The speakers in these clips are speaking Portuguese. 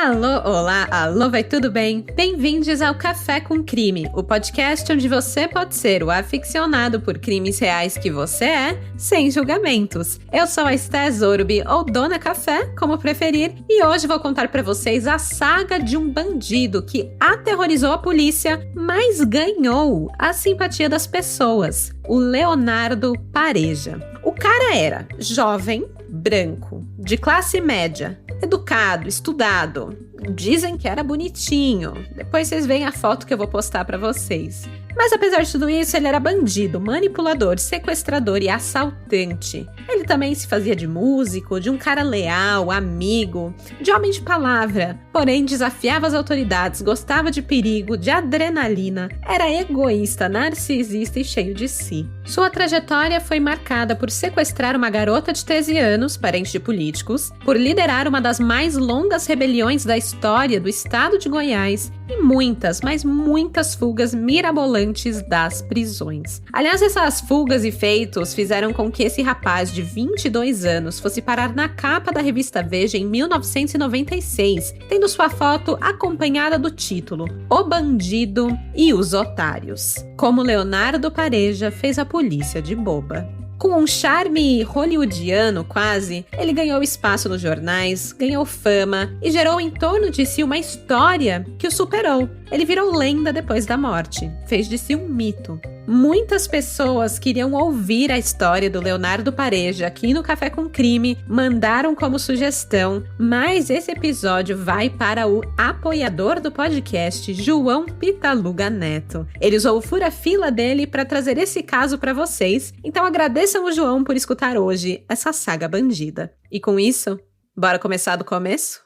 Alô, olá, alô, vai tudo bem? Bem-vindos ao Café com Crime, o podcast onde você pode ser o aficionado por crimes reais que você é, sem julgamentos. Eu sou a Esté Zorbi, ou Dona Café, como preferir, e hoje vou contar pra vocês a saga de um bandido que aterrorizou a polícia, mas ganhou a simpatia das pessoas, o Leonardo Pareja. O cara era jovem, branco, de classe média, educado, estudado. Dizem que era bonitinho. Depois vocês veem a foto que eu vou postar pra vocês. Mas apesar de tudo isso, ele era bandido, manipulador, sequestrador e assaltante. Ele também se fazia de músico, de um cara leal, amigo, de homem de palavra. Porém, desafiava as autoridades, gostava de perigo, de adrenalina, era egoísta, narcisista e cheio de si. Sua trajetória foi marcada por sequestrar uma garota de 13 anos, parente de políticos, por liderar uma das mais longas rebeliões da história do estado de Goiás e muitas, mas muitas fugas mirabolantes das prisões. Aliás, essas fugas e feitos fizeram com que esse rapaz de 22 anos fosse parar na capa da revista Veja em 1996, tendo sua foto acompanhada do título O Bandido e os Otários. Como Leonardo Pareja fez a polícia de boba. Com um charme hollywoodiano quase, ele ganhou espaço nos jornais, ganhou fama e gerou em torno de si uma história que o superou. Ele virou lenda depois da morte, fez de si um mito. Muitas pessoas queriam ouvir a história do Leonardo Pareja aqui no Café com Crime, mandaram como sugestão, mas esse episódio vai para o apoiador do podcast, João Pitaluga Neto. Ele usou o fura-fila dele para trazer esse caso para vocês, então agradeçam o João por escutar hoje essa saga bandida. E com isso, bora começar do começo?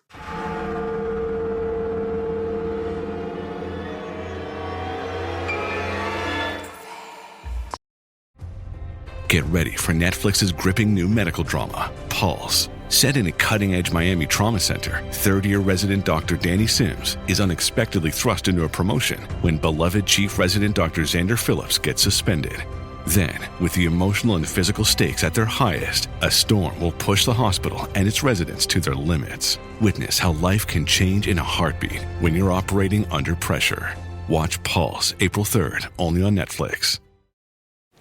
Get ready for Netflix's gripping new medical drama, Pulse. Set in a cutting-edge Miami trauma center, third-year resident Dr. Danny Sims is unexpectedly thrust into a promotion when beloved chief resident Dr. Xander Phillips gets suspended. Then, with the emotional and physical stakes at their highest, a storm will push the hospital and its residents to their limits. Witness how life can change in a heartbeat when you're operating under pressure. Watch Pulse April 3rd, only on Netflix.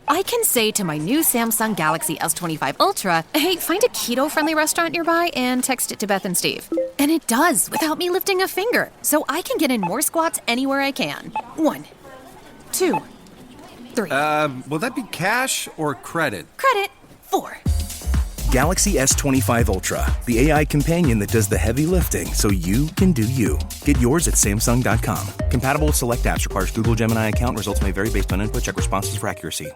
I can say to my new Samsung Galaxy S25 Ultra, hey, find a keto-friendly restaurant nearby and text it to Beth and Steve. And it does, without me lifting a finger. So I can get in more squats anywhere I can. 1, 2, 3. Will that be cash or credit? Credit. 4. Galaxy S25 Ultra, the AI companion that does the heavy lifting so you can do you. Get yours at Samsung.com. Compatible with select apps. Requires Google Gemini account. Results may vary based on input. Check responses for accuracy.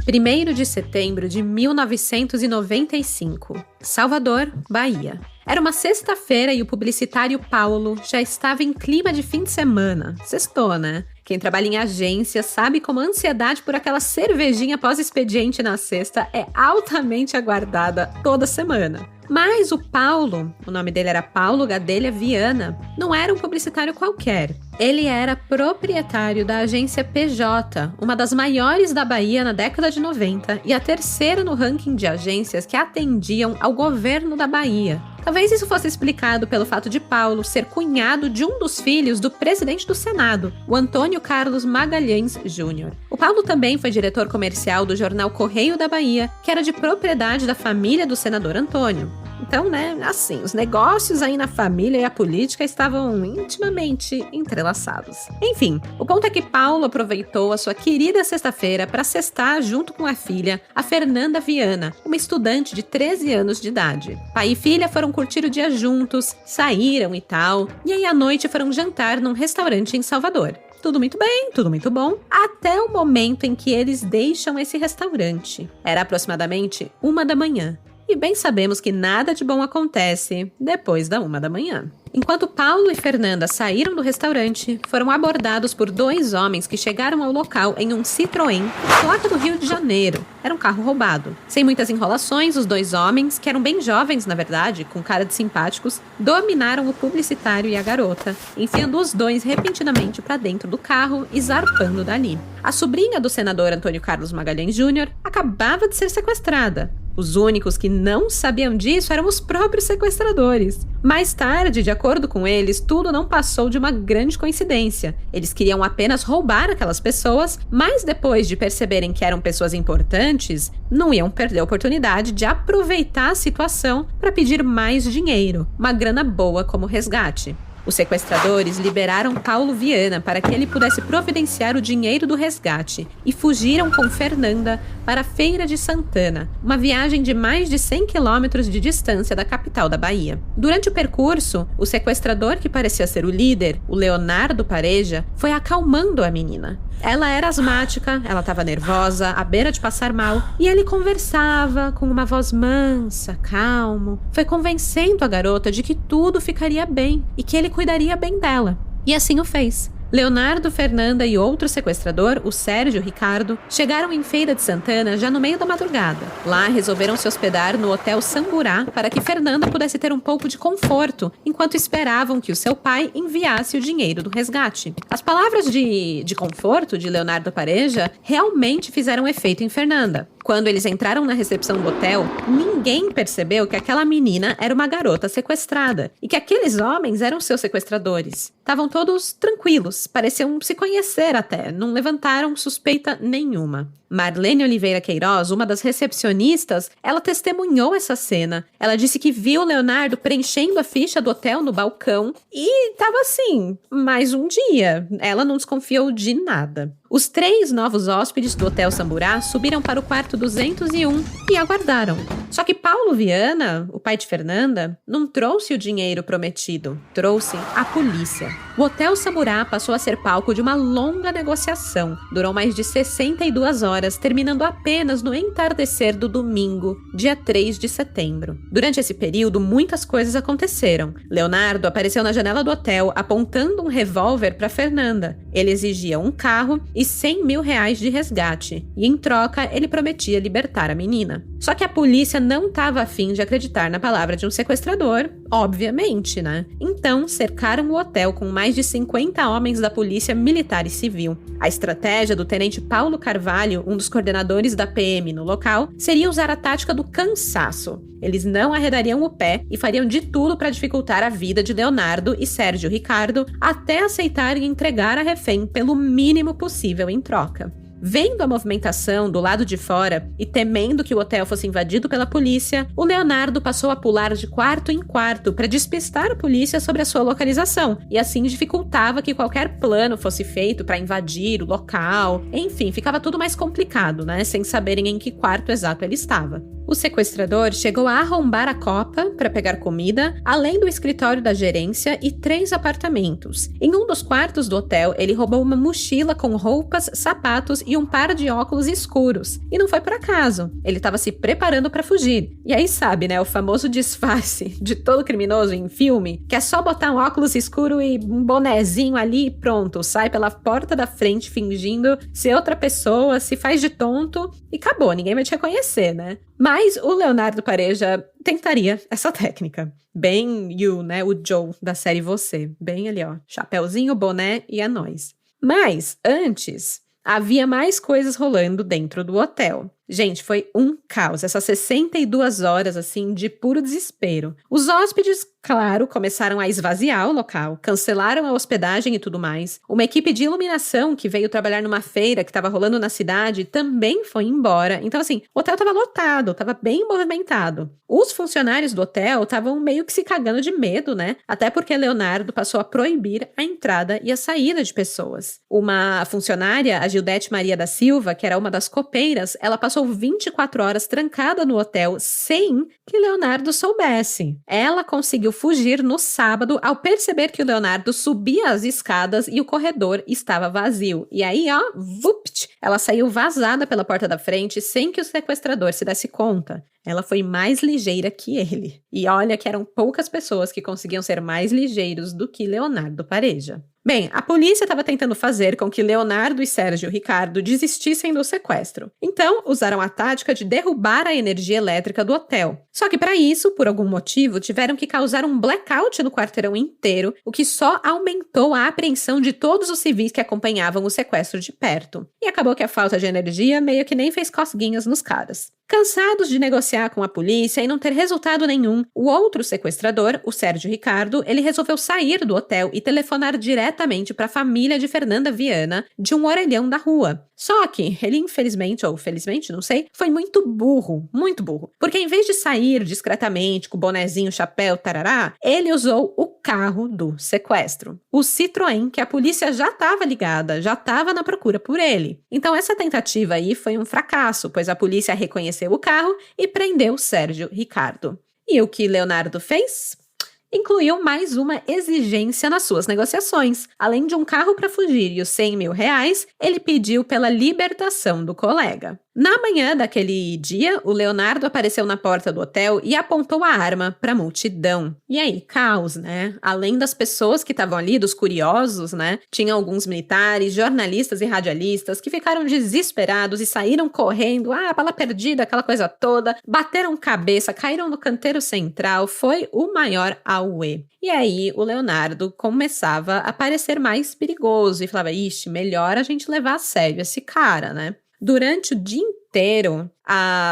Primeiro de setembro de 1995, Salvador, Bahia. Era uma sexta-feira e o publicitário Paulo já estava em clima de fim de semana. Sextou, né? Quem trabalha em agência sabe como a ansiedade por aquela cervejinha pós-expediente na sexta é altamente aguardada toda semana. Mas o Paulo, o nome dele era Paulo Gadelha Viana, não era um publicitário qualquer. Ele era proprietário da agência PJ, uma das maiores da Bahia na década de 90 e a terceira no ranking de agências que atendiam ao governo da Bahia. Talvez isso fosse explicado pelo fato de Paulo ser cunhado de um dos filhos do presidente do Senado, o Antônio Carlos Magalhães Júnior. O Paulo também foi diretor comercial do jornal Correio da Bahia, que era de propriedade da família do senador Antônio. Então, assim, os negócios aí na família e a política estavam intimamente entrelaçados. Enfim, o ponto é que Paulo aproveitou a sua querida sexta-feira para sextar junto com a filha, a Fernanda Viana, uma estudante de 13 anos de idade. Pai e filha foram curtir o dia juntos, saíram e tal, e aí à noite foram jantar num restaurante em Salvador. Tudo muito bem, tudo muito bom, até o momento em que eles deixam esse restaurante. Era aproximadamente 1 da manhã. E bem sabemos que nada de bom acontece depois da 1 da manhã. Enquanto Paulo e Fernanda saíram do restaurante, foram abordados por 2 homens que chegaram ao local em um Citroën, placa do Rio de Janeiro. Era um carro roubado. Sem muitas enrolações, os 2 homens, que eram bem jovens na verdade, com cara de simpáticos, dominaram o publicitário e a garota, enfiando os 2 repentinamente para dentro do carro e zarpando dali. A sobrinha do senador Antônio Carlos Magalhães Júnior acabava de ser sequestrada. Os únicos que não sabiam disso eram os próprios sequestradores. Mais tarde, de acordo com eles, tudo não passou de uma grande coincidência. Eles queriam apenas roubar aquelas pessoas, mas depois de perceberem que eram pessoas importantes, não iam perder a oportunidade de aproveitar a situação para pedir mais dinheiro, uma grana boa como resgate. Os sequestradores liberaram Paulo Viana para que ele pudesse providenciar o dinheiro do resgate e fugiram com Fernanda para a Feira de Santana, uma viagem de mais de 100 quilômetros de distância da capital da Bahia. Durante o percurso, o sequestrador, que parecia ser o líder, o Leonardo Pareja, foi acalmando a menina. Ela era asmática, ela estava nervosa, à beira de passar mal, e ele conversava com uma voz mansa, calmo, foi convencendo a garota de que tudo ficaria bem e que ele cuidaria bem dela. E assim o fez. Leonardo, Fernanda e outro sequestrador, o Sérgio Ricardo, chegaram em Feira de Santana já no meio da madrugada. Lá resolveram se hospedar no Hotel Samburá para que Fernanda pudesse ter um pouco de conforto, enquanto esperavam que o seu pai enviasse o dinheiro do resgate. As palavras de conforto de Leonardo Pareja realmente fizeram efeito em Fernanda. Quando eles entraram na recepção do hotel, ninguém percebeu que aquela menina era uma garota sequestrada e que aqueles homens eram seus sequestradores. Estavam todos tranquilos, pareciam se conhecer até, não levantaram suspeita nenhuma. Marlene Oliveira Queiroz, uma das recepcionistas, ela testemunhou essa cena. Ela disse que viu Leonardo preenchendo a ficha do hotel no balcão e estava assim, mais um dia. Ela não desconfiou de nada. Os 3 novos hóspedes do Hotel Samburá subiram para o quarto 201 e aguardaram. Só que Paulo Viana, o pai de Fernanda, não trouxe o dinheiro prometido, trouxe a polícia. O Hotel Samburá passou a ser palco de uma longa negociação. Durou mais de 62 horas, terminando apenas no entardecer do domingo, dia 3 de setembro. Durante esse período, muitas coisas aconteceram. Leonardo apareceu na janela do hotel, apontando um revólver para Fernanda. Ele exigia um carro e R$100 mil de resgate, e em troca ele prometia libertar a menina. Só que a polícia não estava afim de acreditar na palavra de um sequestrador, obviamente, né? Então cercaram o hotel com mais de 50 homens da polícia militar e civil. A estratégia do tenente Paulo Carvalho, um dos coordenadores da PM no local, seria usar a tática do cansaço. Eles não arredariam o pé e fariam de tudo para dificultar a vida de Leonardo e Sérgio Ricardo até aceitarem entregar a refém pelo mínimo possível em troca. Vendo a movimentação do lado de fora e temendo que o hotel fosse invadido pela polícia, o Leonardo passou a pular de quarto em quarto para despistar a polícia sobre a sua localização e assim dificultava que qualquer plano fosse feito para invadir o local. Enfim, ficava tudo mais complicado, né? Sem saberem em que quarto exato ele estava. O sequestrador chegou a arrombar a copa para pegar comida, além do escritório da gerência e 3 apartamentos. Em um dos quartos do hotel, ele roubou uma mochila com roupas, sapatos e um par de óculos escuros. E não foi por acaso. Ele estava se preparando para fugir. E aí sabe, né, o famoso disfarce de todo criminoso em filme, que é só botar um óculos escuro e um bonezinho ali e pronto, sai pela porta da frente fingindo ser outra pessoa, se faz de tonto e acabou, ninguém vai te reconhecer, né? Mas o Leonardo Pareja tentaria essa técnica. Bem né? O Joe da série Você. Bem ali, ó. Chapeuzinho, boné e é nóis. Mas, antes, havia mais coisas rolando dentro do hotel. Gente, foi um caos, essas 62 horas, assim, de puro desespero. Os hóspedes, claro, começaram a esvaziar o local, cancelaram a hospedagem e tudo mais. Uma equipe de iluminação que veio trabalhar numa feira que estava rolando na cidade também foi embora. Então, assim, o hotel estava lotado, estava bem movimentado. Os funcionários do hotel estavam meio que se cagando de medo, né? Até porque Leonardo passou a proibir a entrada e a saída de pessoas. Uma funcionária, a Gildete Maria da Silva, que era uma das copeiras, ela passou passou 24 horas trancada no hotel sem que Leonardo soubesse. Ela conseguiu fugir no sábado ao perceber que o Leonardo subia as escadas e o corredor estava vazio. E aí, vupt, ela saiu vazada pela porta da frente sem que o sequestrador se desse conta. Ela foi mais ligeira que ele. E olha que eram poucas pessoas que conseguiam ser mais ligeiros do que Leonardo Pareja. Bem, a polícia estava tentando fazer com que Leonardo e Sérgio Ricardo desistissem do sequestro. Então, usaram a tática de derrubar a energia elétrica do hotel. Só que para isso, por algum motivo, tiveram que causar um blackout no quarteirão inteiro, o que só aumentou a apreensão de todos os civis que acompanhavam o sequestro de perto. E acabou que a falta de energia meio que nem fez cosquinhas nos caras. Cansados de negociar com a polícia e não ter resultado nenhum, o outro sequestrador, o Sérgio Ricardo, ele resolveu sair do hotel e telefonar diretamente para a família de Fernanda Viana, de um orelhão da rua. Só que ele, infelizmente, ou felizmente, não sei, foi muito burro, porque em vez de sair discretamente com o bonezinho, chapéu, tarará, ele usou o carro do sequestro, o Citroën, que a polícia já estava ligada, já estava na procura por ele. Então essa tentativa aí foi um fracasso, pois a polícia reconheceu o carro e prendeu Sérgio Ricardo. E o que Leonardo fez? Incluiu mais uma exigência nas suas negociações. Além de um carro para fugir e os R$100 mil, ele pediu pela libertação do colega. Na manhã daquele dia, o Leonardo apareceu na porta do hotel e apontou a arma para a multidão. E aí, caos, né? Além das pessoas que estavam ali, dos curiosos, né? Tinha alguns militares, jornalistas e radialistas que ficaram desesperados e saíram correndo. Bala perdida, aquela coisa toda. Bateram cabeça, caíram no canteiro central. Foi o maior auê. E aí, o Leonardo começava a parecer mais perigoso e falava, ixi, melhor a gente levar a sério esse cara, né? Durante o dia inteiro,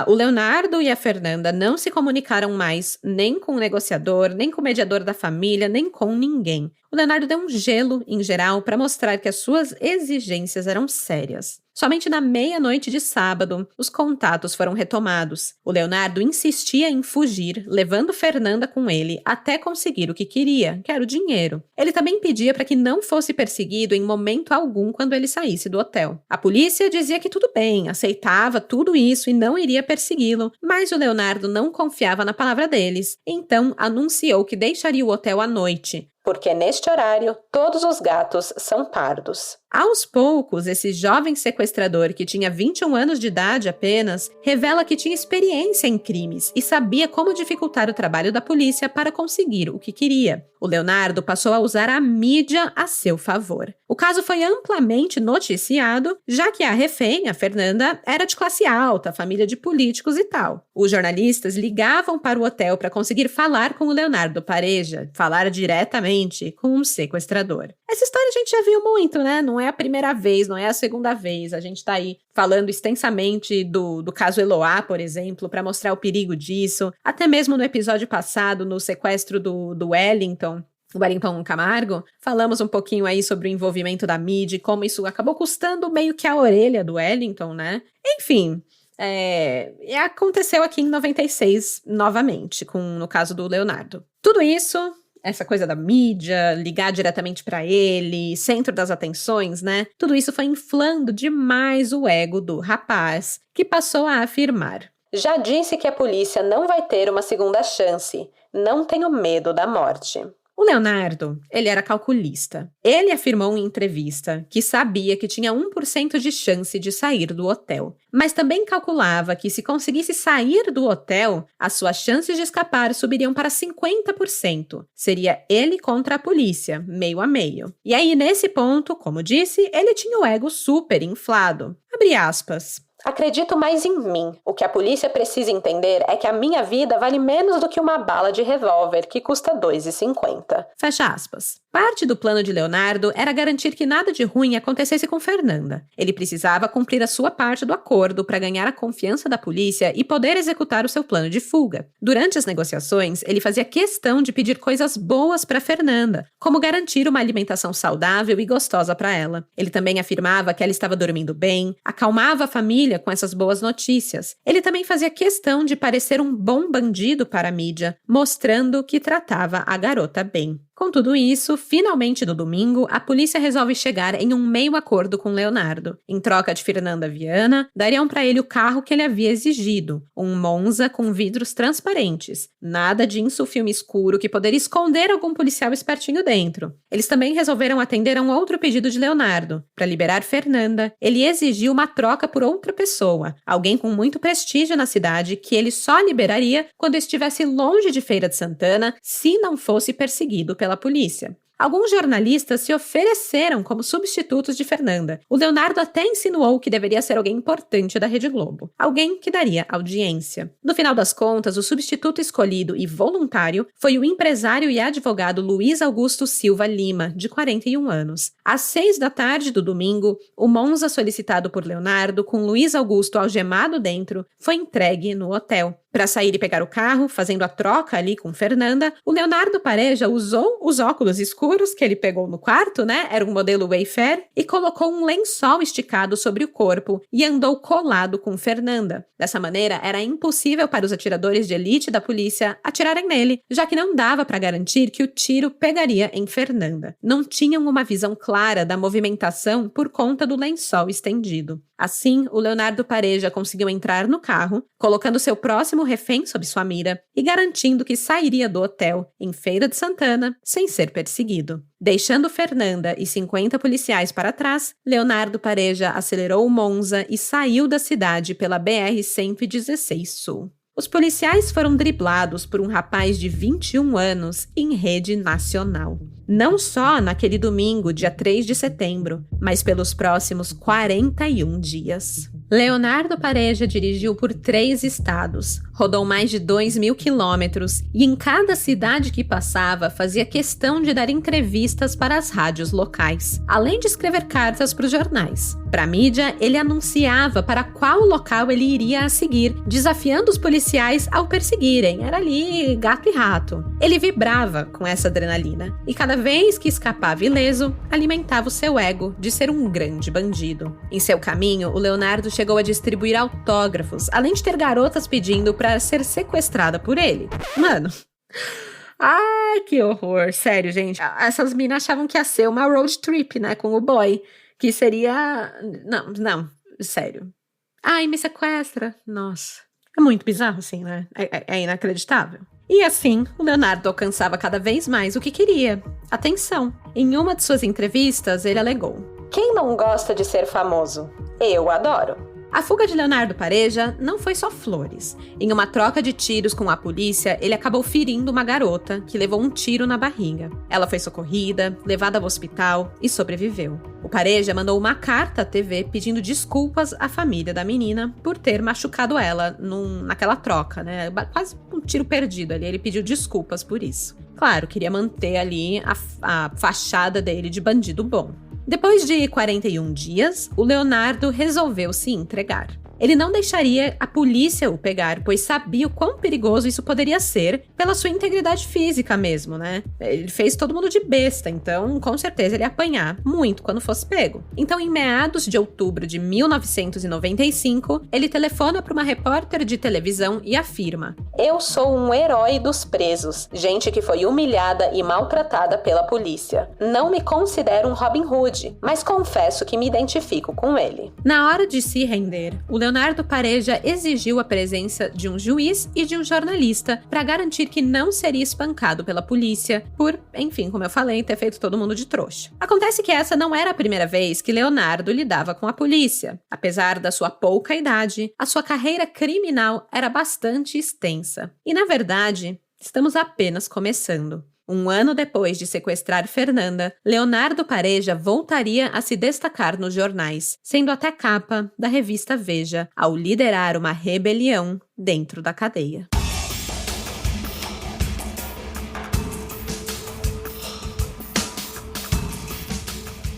o Leonardo e a Fernanda não se comunicaram mais nem com o negociador, nem com o mediador da família, nem com ninguém. O Leonardo deu um gelo, em geral, para mostrar que as suas exigências eram sérias. Somente na meia-noite de sábado, os contatos foram retomados. O Leonardo insistia em fugir, levando Fernanda com ele até conseguir o que queria, que era o dinheiro. Ele também pedia para que não fosse perseguido em momento algum quando ele saísse do hotel. A polícia dizia que tudo bem, aceitava tudo isso e não iria persegui-lo, mas o Leonardo não confiava na palavra deles, então anunciou que deixaria o hotel à noite, porque neste horário todos os gatos são pardos. Aos poucos, esse jovem sequestrador, que tinha 21 anos de idade apenas, revela que tinha experiência em crimes e sabia como dificultar o trabalho da polícia para conseguir o que queria. O Leonardo passou a usar a mídia a seu favor. O caso foi amplamente noticiado, já que a refém, a Fernanda, era de classe alta, família de políticos e tal. Os jornalistas ligavam para o hotel para conseguir falar com o Leonardo Pareja, falar diretamente com um sequestrador. Essa história a gente já viu muito, né? Não é a primeira vez, não é a segunda vez. A gente tá aí falando extensamente do caso Eloá, por exemplo, para mostrar o perigo disso. Até mesmo no episódio passado, no sequestro do Wellington, o Wellington Camargo, falamos um pouquinho aí sobre o envolvimento da mídia e como isso acabou custando meio que a orelha do Wellington, né? Enfim, aconteceu aqui em 96 novamente, no caso do Leonardo. Tudo isso, essa coisa da mídia, ligar diretamente para ele, centro das atenções, né? Tudo isso foi inflando demais o ego do rapaz, que passou a afirmar: já disse que a polícia não vai ter uma segunda chance. Não tenho medo da morte. O Leonardo, ele era calculista. Ele afirmou em entrevista que sabia que tinha 1% de chance de sair do hotel, mas também calculava que se conseguisse sair do hotel, as suas chances de escapar subiriam para 50%. Seria ele contra a polícia, meio a meio. E aí, nesse ponto, como disse, ele tinha o ego super inflado. Abre aspas. Acredito mais em mim. O que a polícia precisa entender é que a minha vida vale menos do que uma bala de revólver que custa R$2,50. Fecha aspas. Parte do plano de Leonardo era garantir que nada de ruim acontecesse com Fernanda. Ele precisava cumprir a sua parte do acordo para ganhar a confiança da polícia e poder executar o seu plano de fuga. Durante as negociações, ele fazia questão de pedir coisas boas para Fernanda, como garantir uma alimentação saudável e gostosa para ela. Ele também afirmava que ela estava dormindo bem, acalmava a família com essas boas notícias. Ele também fazia questão de parecer um bom bandido para a mídia, mostrando que tratava a garota bem. Com tudo isso, finalmente no domingo, a polícia resolve chegar em um meio acordo com Leonardo. Em troca de Fernanda Viana, dariam para ele o carro que ele havia exigido, um Monza com vidros transparentes. Nada de filme escuro que poderia esconder algum policial espertinho dentro. Eles também resolveram atender a um outro pedido de Leonardo. Para liberar Fernanda, ele exigiu uma troca por outra pessoa, alguém com muito prestígio na cidade que ele só liberaria quando estivesse longe de Feira de Santana, se não fosse perseguido pela polícia. Alguns jornalistas se ofereceram como substitutos de Fernanda. O Leonardo até insinuou que deveria ser alguém importante da Rede Globo. Alguém que daria audiência. No final das contas, o substituto escolhido e voluntário foi o empresário e advogado Luiz Augusto Silva Lima, de 41 anos. Às 6 da tarde do domingo, o Monza solicitado por Leonardo, com Luiz Augusto algemado dentro, foi entregue no hotel. Para sair e pegar o carro, fazendo a troca ali com Fernanda, o Leonardo Pareja usou os óculos escuros que ele pegou no quarto, né? Era um modelo Wayfair, e colocou um lençol esticado sobre o corpo e andou colado com Fernanda. Dessa maneira, era impossível para os atiradores de elite da polícia atirarem nele, já que não dava para garantir que o tiro pegaria em Fernanda. Não tinham uma visão clara da movimentação por conta do lençol estendido. Assim, o Leonardo Pareja conseguiu entrar no carro, colocando seu próximo refém sob sua mira e garantindo que sairia do hotel, em Feira de Santana, sem ser perseguido. Deixando Fernanda e 50 policiais para trás, Leonardo Pareja acelerou o Monza e saiu da cidade pela BR-116 Sul. Os policiais foram driblados por um rapaz de 21 anos em rede nacional. Não só naquele domingo, dia 3 de setembro, mas pelos próximos 41 dias. Leonardo Pareja dirigiu por 3 estados, rodou mais de 2.000 quilômetros e em cada cidade que passava fazia questão de dar entrevistas para as rádios locais, além de escrever cartas para os jornais. Para a mídia, ele anunciava para qual local ele iria a seguir, desafiando os policiais ao perseguirem. Era ali gato e rato. Ele vibrava com essa adrenalina e cada vez que escapava ileso, alimentava o seu ego de ser um grande bandido. Em seu caminho, o Leonardo chegou a distribuir autógrafos, além de ter garotas pedindo para ser sequestrada por ele. Mano... Ai, que horror. Sério, gente. Essas minas achavam que ia ser uma road trip, né, com o boy. Que seria... Não, sério. Ai, me sequestra. Nossa. É muito bizarro, assim, né? É inacreditável. E assim, o Leonardo alcançava cada vez mais o que queria. Atenção. Em uma de suas entrevistas, ele alegou: "Quem não gosta de ser famoso? Eu adoro." A fuga de Leonardo Pareja não foi só flores. Em uma troca de tiros com a polícia, ele acabou ferindo uma garota que levou um tiro na barriga. Ela foi socorrida, levada ao hospital e sobreviveu. O Pareja mandou uma carta à TV pedindo desculpas à família da menina por ter machucado ela naquela troca, né? Quase um tiro perdido ali. Ele pediu desculpas por isso. Claro, queria manter ali a fachada dele de bandido bom. Depois de 41 dias, o Leonardo resolveu se entregar. Ele não deixaria a polícia o pegar, pois sabia o quão perigoso isso poderia ser pela sua integridade física mesmo, né? Ele fez todo mundo de besta, então com certeza ele ia apanhar muito quando fosse pego. Então, em meados de outubro de 1995, ele telefona para uma repórter de televisão e afirma: "Eu sou um herói dos presos, gente que foi humilhada e maltratada pela polícia. Não me considero um Robin Hood, mas confesso que me identifico com ele." Na hora de se render, o Leonardo Pareja exigiu a presença de um juiz e de um jornalista para garantir que não seria espancado pela polícia por, enfim, como eu falei, ter feito todo mundo de trouxa. Acontece que essa não era a primeira vez que Leonardo lidava com a polícia. Apesar da sua pouca idade, a sua carreira criminal era bastante extensa. E, na verdade, estamos apenas começando. Um ano depois de sequestrar Fernanda, Leonardo Pareja voltaria a se destacar nos jornais, sendo até capa da revista Veja, ao liderar uma rebelião dentro da cadeia.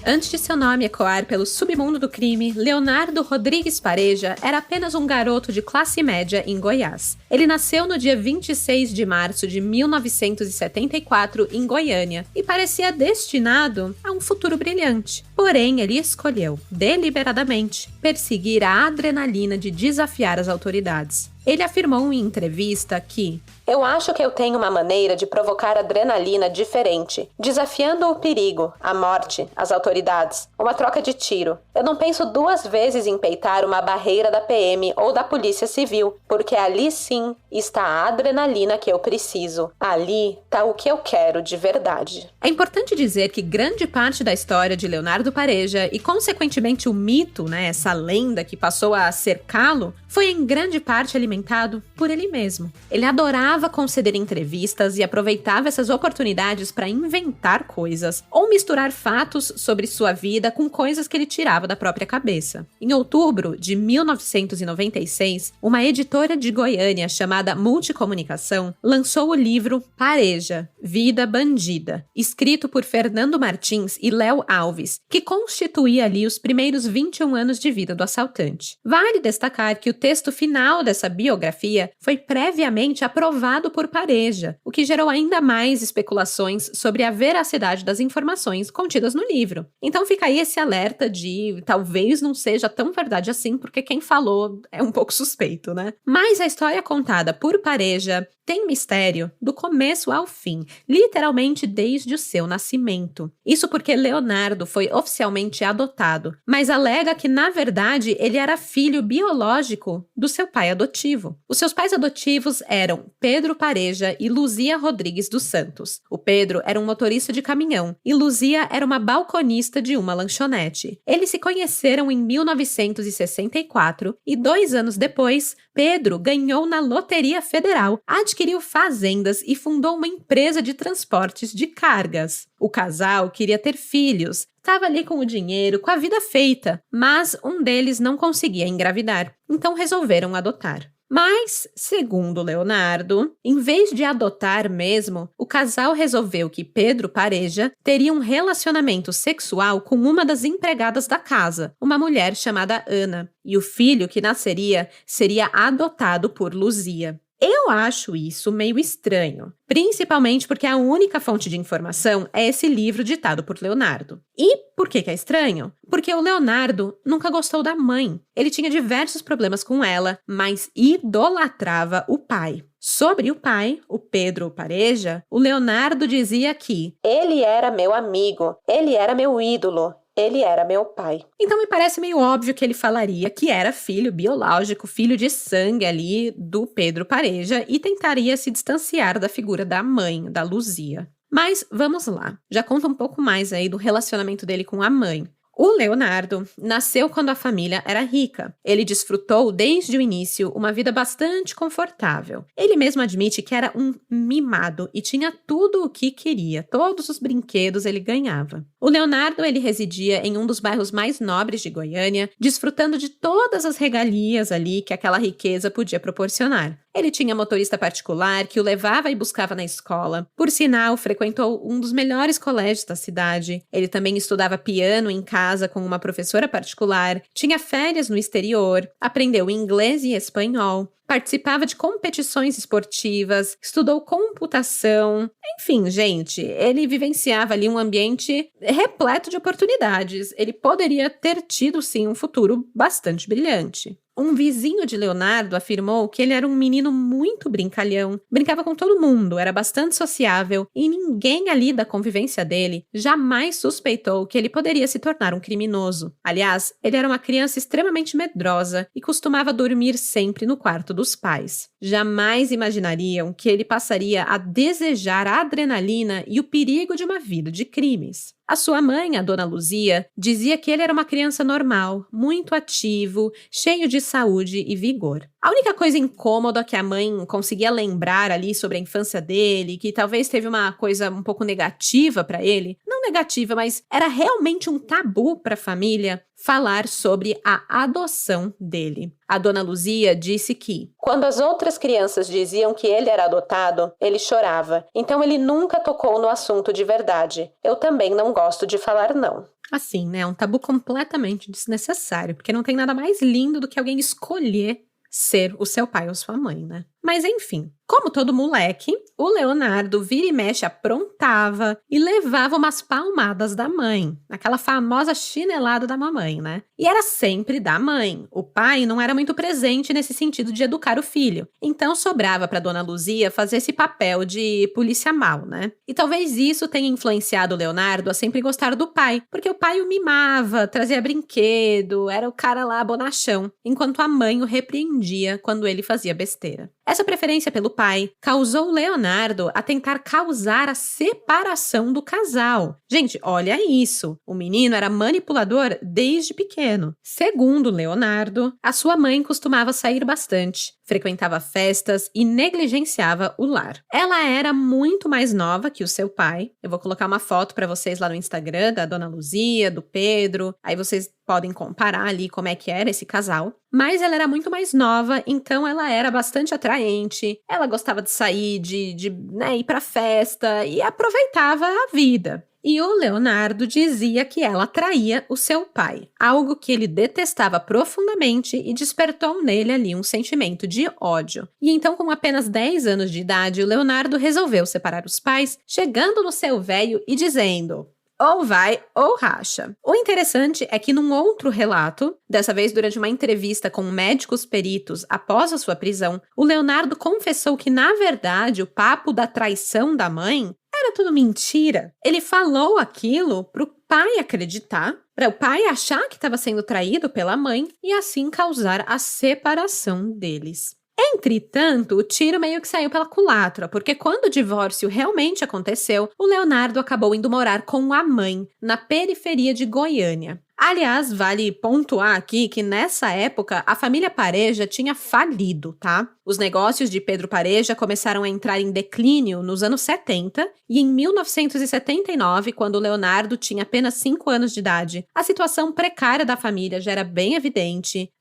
Antes de seu nome ecoar pelo submundo do crime, Leonardo Rodrigues Pareja era apenas um garoto de classe média em Goiás. Ele nasceu no dia 26 de março de 1974 em Goiânia e parecia destinado a um futuro brilhante. Porém, ele escolheu, deliberadamente, perseguir a adrenalina de desafiar as autoridades. Ele afirmou em entrevista que eu acho que eu tenho uma maneira de provocar adrenalina diferente, desafiando o perigo, a morte, as autoridades, uma troca de tiro. Eu não penso 2 vezes em peitar uma barreira da PM ou da Polícia Civil, porque ali sim está a adrenalina que eu preciso. Ali está o que eu quero de verdade. É importante dizer que grande parte da história de Leonardo Pareja e, consequentemente, o mito, essa lenda que passou a cercá-lo, foi em grande parte alimentado por ele mesmo. Ele adorava conceder entrevistas e aproveitava essas oportunidades para inventar coisas ou misturar fatos sobre sua vida com coisas que ele tirava da própria cabeça. Em outubro de 1996, uma editora de Goiânia chamada Multicomunicação lançou o livro Pareja, Vida Bandida, escrito por Fernando Martins e Léo Alves, que constituía ali os primeiros 21 anos de vida do assaltante. Vale destacar que o texto final dessa biografia foi previamente aprovado por Pareja, o que gerou ainda mais especulações sobre a veracidade das informações contidas no livro. Então fica aí esse alerta de talvez não seja tão verdade assim, porque quem falou é um pouco suspeito, né? Mas a história contada por Pareja tem mistério do começo ao fim, literalmente desde o seu nascimento. Isso porque Leonardo foi oficialmente adotado, mas alega que, na verdade, ele era filho biológico do seu pai adotivo. Os seus pais adotivos eram Pedro Pareja e Luzia Rodrigues dos Santos. O Pedro era um motorista de caminhão e Luzia era uma balconista de uma lanchonete. Eles se conheceram em 1964 e 2 anos depois, Pedro ganhou na Loteria Federal, adquiriu fazendas e fundou uma empresa de transportes de cargas. O casal queria ter filhos, estava ali com o dinheiro, com a vida feita, mas um deles não conseguia engravidar, então resolveram adotar. Mas, segundo Leonardo, em vez de adotar mesmo, o casal resolveu que Pedro Pareja teria um relacionamento sexual com uma das empregadas da casa, uma mulher chamada Ana, e o filho que nasceria seria adotado por Luzia. Eu acho isso meio estranho, principalmente porque a única fonte de informação é esse livro ditado por Leonardo. E por que é estranho? Porque o Leonardo nunca gostou da mãe. Ele tinha diversos problemas com ela, mas idolatrava o pai. Sobre o pai, o Pedro Pareja, o Leonardo dizia que ele era meu amigo, ele era meu ídolo. Ele era meu pai. Então me parece meio óbvio que ele falaria que era filho biológico, filho de sangue ali do Pedro Pareja e tentaria se distanciar da figura da mãe, da Luzia. Mas vamos lá, já conta um pouco mais aí do relacionamento dele com a mãe. O Leonardo nasceu quando a família era rica. Ele desfrutou desde o início uma vida bastante confortável. Ele mesmo admite que era um mimado e tinha tudo o que queria, todos os brinquedos ele ganhava. O Leonardo ele residia em um dos bairros mais nobres de Goiânia, desfrutando de todas as regalias ali que aquela riqueza podia proporcionar. Ele tinha motorista particular que o levava e buscava na escola. Por sinal, frequentou um dos melhores colégios da cidade. Ele também estudava piano em casa com uma professora particular, tinha férias no exterior, aprendeu inglês e espanhol, participava de competições esportivas, estudou computação. Enfim, gente, ele vivenciava ali um ambiente repleto de oportunidades. Ele poderia ter tido, sim, um futuro bastante brilhante. Um vizinho de Leonardo afirmou que ele era um menino muito brincalhão, brincava com todo mundo, era bastante sociável e ninguém ali da convivência dele jamais suspeitou que ele poderia se tornar um criminoso. Aliás, ele era uma criança extremamente medrosa e costumava dormir sempre no quarto dos pais. Jamais imaginariam que ele passaria a desejar a adrenalina e o perigo de uma vida de crimes. A sua mãe, a dona Luzia, dizia que ele era uma criança normal, muito ativo, cheio de saúde e vigor. A única coisa incômoda que a mãe conseguia lembrar ali sobre a infância dele, que talvez teve uma coisa um pouco negativa para ele, não negativa, mas era realmente um tabu para a família falar sobre a adoção dele. A dona Luzia disse que quando as outras crianças diziam que ele era adotado, ele chorava. Então ele nunca tocou no assunto de verdade. Eu também não gosto de falar não. Assim, né? Um tabu completamente desnecessário, porque não tem nada mais lindo do que alguém escolher ser o seu pai ou sua mãe, né? Mas enfim, como todo moleque, o Leonardo vira e mexe aprontava e levava umas palmadas da mãe, aquela famosa chinelada da mamãe, né? E era sempre da mãe. O pai não era muito presente nesse sentido de educar o filho. Então sobrava para Dona Luzia fazer esse papel de polícia mal, né? E talvez isso tenha influenciado o Leonardo a sempre gostar do pai, porque o pai o mimava, trazia brinquedo, era o cara lá bonachão, enquanto a mãe o repreendia quando ele fazia besteira. Essa preferência pelo pai causou o Leonardo a tentar causar a separação do casal. Gente, olha isso! O menino era manipulador desde pequeno. Segundo Leonardo, a sua mãe costumava sair bastante, frequentava festas e negligenciava o lar. Ela era muito mais nova que o seu pai. Eu vou colocar uma foto para vocês lá no Instagram da Dona Luzia, do Pedro. Aí vocês podem comparar ali como é que era esse casal. Mas ela era muito mais nova, então ela era bastante atraente. Ela gostava de sair, de ir pra festa e aproveitava a vida. E o Leonardo dizia que ela traía o seu pai, algo que ele detestava profundamente e despertou nele ali um sentimento de ódio. E então, com apenas 10 anos de idade, o Leonardo resolveu separar os pais, chegando no seu velho e dizendo: ou vai ou racha. O interessante é que num outro relato, dessa vez durante uma entrevista com médicos peritos após a sua prisão, o Leonardo confessou que, na verdade, o papo da traição da mãe era tudo mentira. Ele falou aquilo pro pai acreditar, para o pai achar que estava sendo traído pela mãe e assim causar a separação deles. Entretanto, o tiro meio que saiu pela culatra, porque quando o divórcio realmente aconteceu, o Leonardo acabou indo morar com a mãe, na periferia de Goiânia. Aliás, vale pontuar aqui que nessa época a família Pareja tinha falido, tá? Os negócios de Pedro Pareja começaram a entrar em declínio nos anos 70 e em 1979, quando o Leonardo tinha apenas 5 anos de idade, a situação precária da família já era bem evidente.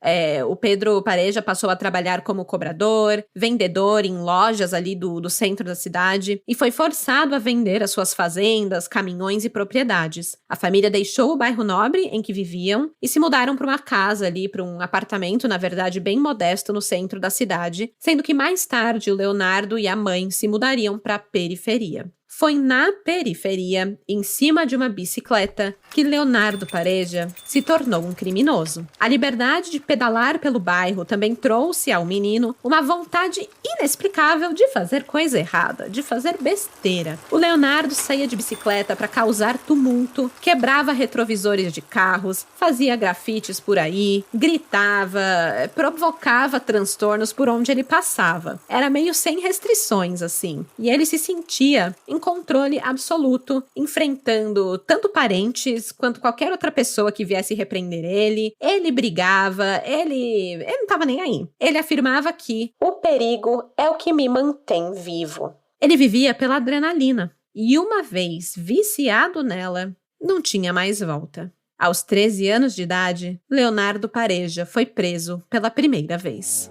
O Pedro Pareja passou a trabalhar como cobrador, vendedor em lojas ali do centro da cidade e foi forçado a vender as suas fazendas, caminhões e propriedades. A família deixou o bairro nobre em que viviam e se mudaram para uma casa ali, para um apartamento, na verdade, bem modesto no centro da cidade, sendo que mais tarde o Leonardo e a mãe se mudariam para a periferia. Foi na periferia, em cima de uma bicicleta, que Leonardo Pareja se tornou um criminoso. A liberdade de pedalar pelo bairro também trouxe ao menino uma vontade inexplicável de fazer coisa errada, de fazer besteira. O Leonardo saía de bicicleta para causar tumulto, quebrava retrovisores de carros, fazia grafites por aí, gritava, provocava transtornos por onde ele passava. Era meio sem restrições, assim. E ele se sentia em controle absoluto, enfrentando tanto parentes quanto qualquer outra pessoa que viesse repreender ele. Ele brigava, ele não tava nem aí. Ele afirmava que o perigo é o que me mantém vivo. Ele vivia pela adrenalina e, uma vez viciado nela, não tinha mais volta. Aos 13 anos de idade, Leonardo Pareja foi preso pela primeira vez.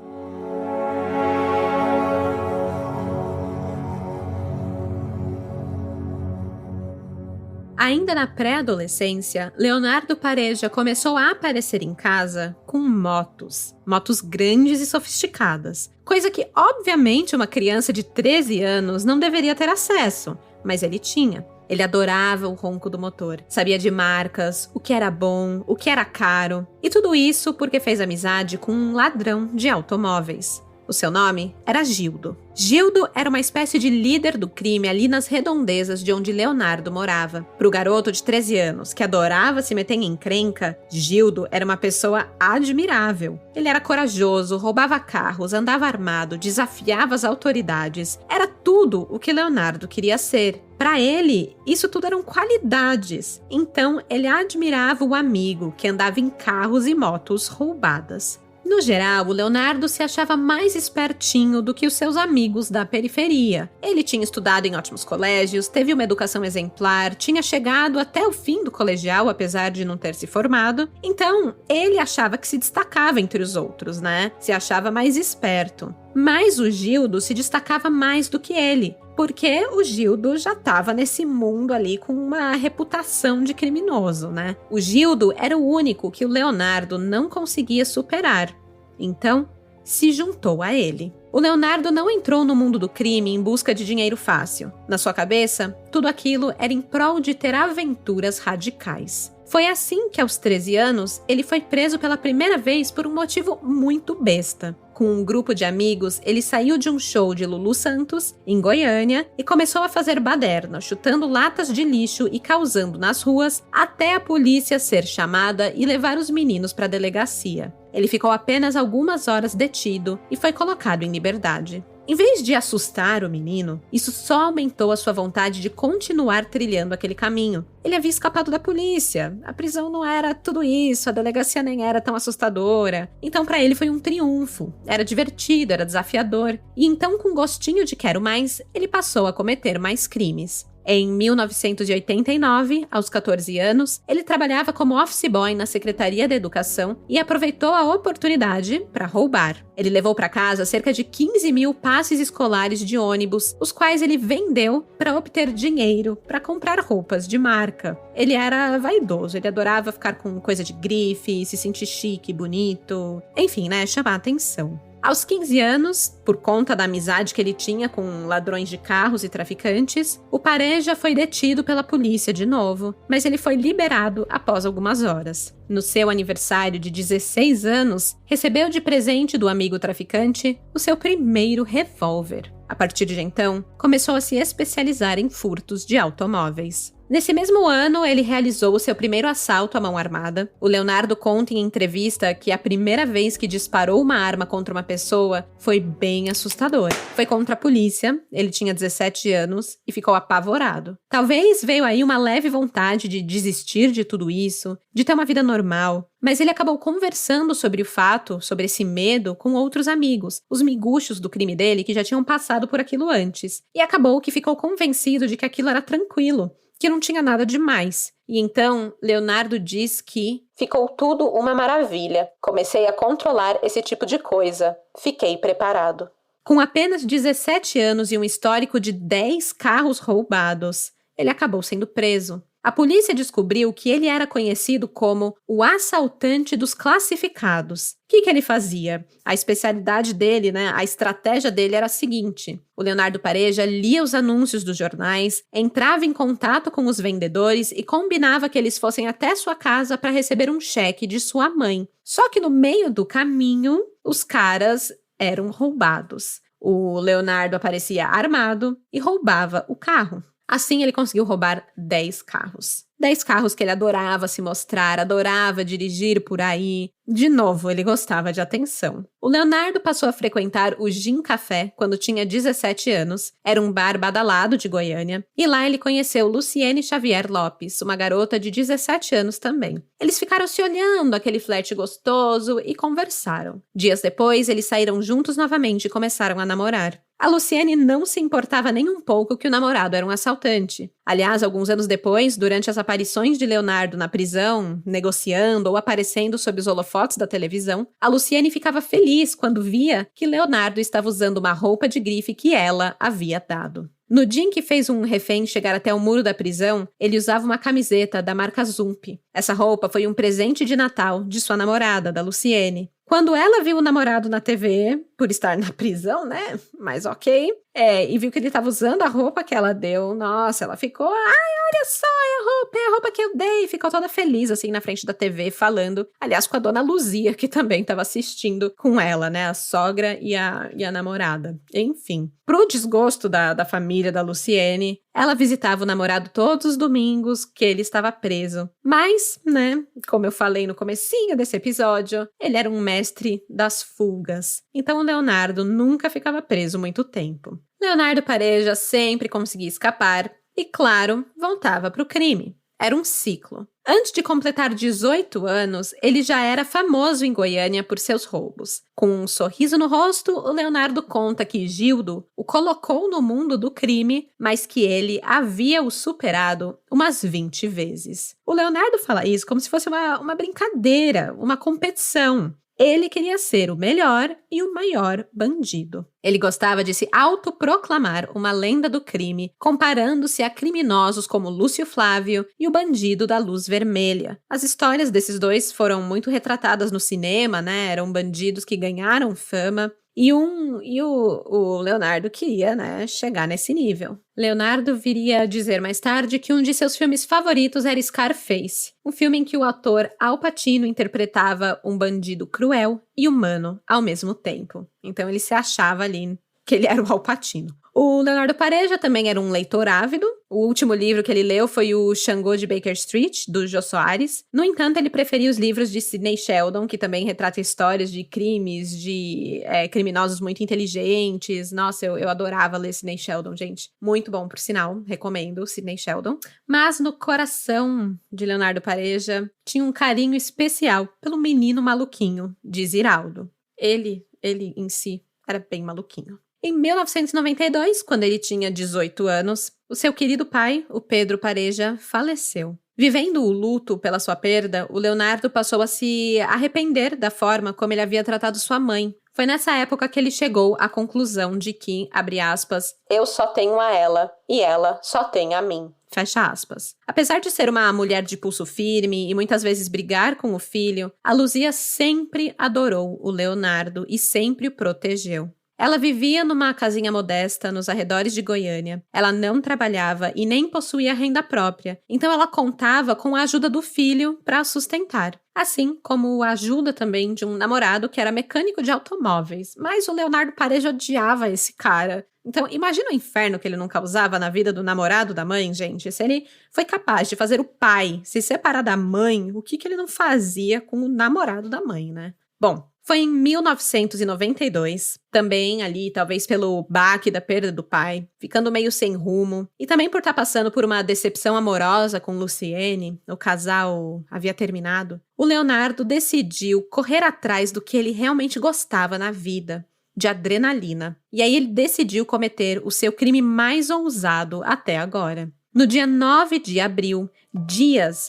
Ainda na pré-adolescência, Leonardo Pareja começou a aparecer em casa com motos grandes e sofisticadas, coisa que, obviamente, uma criança de 13 anos não deveria ter acesso, mas ele tinha. Ele adorava o ronco do motor, sabia de marcas, o que era bom, o que era caro, e tudo isso porque fez amizade com um ladrão de automóveis. O seu nome era Gildo. Gildo era uma espécie de líder do crime ali nas redondezas de onde Leonardo morava. Para o garoto de 13 anos, que adorava se meter em encrenca, Gildo era uma pessoa admirável. Ele era corajoso, roubava carros, andava armado, desafiava as autoridades. Era tudo o que Leonardo queria ser. Para ele, isso tudo eram qualidades. Então, ele admirava o amigo que andava em carros e motos roubadas. No geral, o Leonardo se achava mais espertinho do que os seus amigos da periferia. Ele tinha estudado em ótimos colégios, teve uma educação exemplar, tinha chegado até o fim do colegial, apesar de não ter se formado. Então, ele achava que se destacava entre os outros, né? Se achava mais esperto. Mas o Gildo se destacava mais do que ele, porque o Gildo já estava nesse mundo ali com uma reputação de criminoso, né? O Gildo era o único que o Leonardo não conseguia superar. Então, se juntou a ele. O Leonardo não entrou no mundo do crime em busca de dinheiro fácil. Na sua cabeça, tudo aquilo era em prol de ter aventuras radicais. Foi assim que, aos 13 anos, ele foi preso pela primeira vez por um motivo muito besta. Com um grupo de amigos, ele saiu de um show de Lulu Santos, em Goiânia, e começou a fazer baderna, chutando latas de lixo e causando nas ruas, até a polícia ser chamada e levar os meninos para a delegacia. Ele ficou apenas algumas horas detido e foi colocado em liberdade. Em vez de assustar o menino, isso só aumentou a sua vontade de continuar trilhando aquele caminho. Ele havia escapado da polícia, a prisão não era tudo isso, a delegacia nem era tão assustadora. Então para ele foi um triunfo, era divertido, era desafiador. E então, com gostinho de quero mais, ele passou a cometer mais crimes. Em 1989, aos 14 anos, ele trabalhava como office boy na Secretaria da Educação e aproveitou a oportunidade para roubar. Ele levou para casa cerca de 15 mil passes escolares de ônibus, os quais ele vendeu para obter dinheiro para comprar roupas de marca. Ele era vaidoso, ele adorava ficar com coisa de grife, se sentir chique, bonito, enfim, né, chamar atenção. Aos 15 anos, por conta da amizade que ele tinha com ladrões de carros e traficantes, o Pareja foi detido pela polícia de novo, mas ele foi liberado após algumas horas. No seu aniversário de 16 anos, recebeu de presente do amigo traficante o seu primeiro revólver. A partir de então, começou a se especializar em furtos de automóveis. Nesse mesmo ano, ele realizou o seu primeiro assalto à mão armada. O Leonardo conta em entrevista que a primeira vez que disparou uma arma contra uma pessoa foi bem assustador. Foi contra a polícia, ele tinha 17 anos e ficou apavorado. Talvez veio aí uma leve vontade de desistir de tudo isso, de ter uma vida normal. Mas ele acabou conversando sobre o fato, sobre esse medo, com outros amigos, os miguxos do crime dele que já tinham passado por aquilo antes. E acabou que ficou convencido de que aquilo era tranquilo, que não tinha nada demais. E então, Leonardo diz que ficou tudo uma maravilha. Comecei a controlar esse tipo de coisa. Fiquei preparado. Com apenas 17 anos e um histórico de 10 carros roubados, ele acabou sendo preso. A polícia descobriu que ele era conhecido como o assaltante dos classificados. O que ele fazia? A especialidade dele, a estratégia dele era a seguinte: o Leonardo Pareja lia os anúncios dos jornais, entrava em contato com os vendedores e combinava que eles fossem até sua casa para receber um cheque de sua mãe. Só que no meio do caminho, os caras eram roubados. O Leonardo aparecia armado e roubava o carro. Assim, ele conseguiu roubar 10 carros. 10 carros que ele adorava se mostrar, adorava dirigir por aí. De novo, ele gostava de atenção. O Leonardo passou a frequentar o Gin Café quando tinha 17 anos. Era um bar badalado de Goiânia. E lá ele conheceu Luciene Xavier Lopes, uma garota de 17 anos também. Eles ficaram se olhando, aquele flerte gostoso, e conversaram. Dias depois, eles saíram juntos novamente e começaram a namorar. A Luciene não se importava nem um pouco que o namorado era um assaltante. Aliás, alguns anos depois, durante as aparições de Leonardo na prisão, negociando ou aparecendo sob os holofotes da televisão, a Luciene ficava feliz quando via que Leonardo estava usando uma roupa de grife que ela havia dado. No dia em que fez um refém chegar até o muro da prisão, ele usava uma camiseta da marca Zump. Essa roupa foi um presente de Natal de sua namorada, da Luciene. Quando ela viu o namorado na TV, por estar na prisão, mas ok, e viu que ele estava usando a roupa que ela deu, nossa, ela ficou, ai, olha só, é a roupa que eu dei, ficou toda feliz, assim, na frente da TV, falando, aliás, com a dona Luzia, que também estava assistindo com ela, a sogra e a namorada. Enfim, pro desgosto da família da Luciene, ela visitava o namorado todos os domingos que ele estava preso. Mas, como eu falei no comecinho desse episódio, ele era um mestre das fugas. Então o Leonardo nunca ficava preso muito tempo. Leonardo Pareja sempre conseguia escapar e, claro, voltava para o crime. Era um ciclo. Antes de completar 18 anos, ele já era famoso em Goiânia por seus roubos. Com um sorriso no rosto, o Leonardo conta que Gildo o colocou no mundo do crime, mas que ele havia o superado umas 20 vezes. O Leonardo fala isso como se fosse uma brincadeira, uma competição. Ele queria ser o melhor e o maior bandido. Ele gostava de se autoproclamar uma lenda do crime, comparando-se a criminosos como Lúcio Flávio e o bandido da Luz Vermelha. As histórias desses dois foram muito retratadas no cinema, eram bandidos que ganharam fama. E o Leonardo queria, né, chegar nesse nível. Leonardo viria a dizer mais tarde que um de seus filmes favoritos era Scarface, um filme em que o ator Al Pacino interpretava um bandido cruel e humano ao mesmo tempo. Então ele se achava ali que ele era o Al Pacino. O Leonardo Pareja também era um leitor ávido. O último livro que ele leu foi o Xangô de Baker Street, do Jô Soares. No entanto, ele preferia os livros de Sidney Sheldon, que também retrata histórias de crimes, de criminosos muito inteligentes. Nossa, eu adorava ler Sidney Sheldon, gente. Muito bom, por sinal. Recomendo Sidney Sheldon. Mas no coração de Leonardo Pareja tinha um carinho especial pelo menino maluquinho de Ziraldo. Ele em si era bem maluquinho. Em 1992, quando ele tinha 18 anos, o seu querido pai, o Pedro Pareja, faleceu. Vivendo o luto pela sua perda, o Leonardo passou a se arrepender da forma como ele havia tratado sua mãe. Foi nessa época que ele chegou à conclusão de que, abre aspas, eu só tenho a ela e ela só tem a mim. Fecha aspas. Apesar de ser uma mulher de pulso firme e muitas vezes brigar com o filho, a Luzia sempre adorou o Leonardo e sempre o protegeu. Ela vivia numa casinha modesta nos arredores de Goiânia. Ela não trabalhava e nem possuía renda própria, então ela contava com a ajuda do filho para a sustentar. Assim como a ajuda também de um namorado que era mecânico de automóveis. Mas o Leonardo Pareja odiava esse cara. Então, imagina o inferno que ele não causava na vida do namorado da mãe, gente. Se ele foi capaz de fazer o pai se separar da mãe, o que ele não fazia com o namorado da mãe, né? Bom, foi em 1992, também ali, talvez pelo baque da perda do pai, ficando meio sem rumo, e também por estar passando por uma decepção amorosa com Luciene, o casal havia terminado, o Leonardo decidiu correr atrás do que ele realmente gostava na vida, de adrenalina. E aí ele decidiu cometer o seu crime mais ousado até agora. No dia 9 de abril,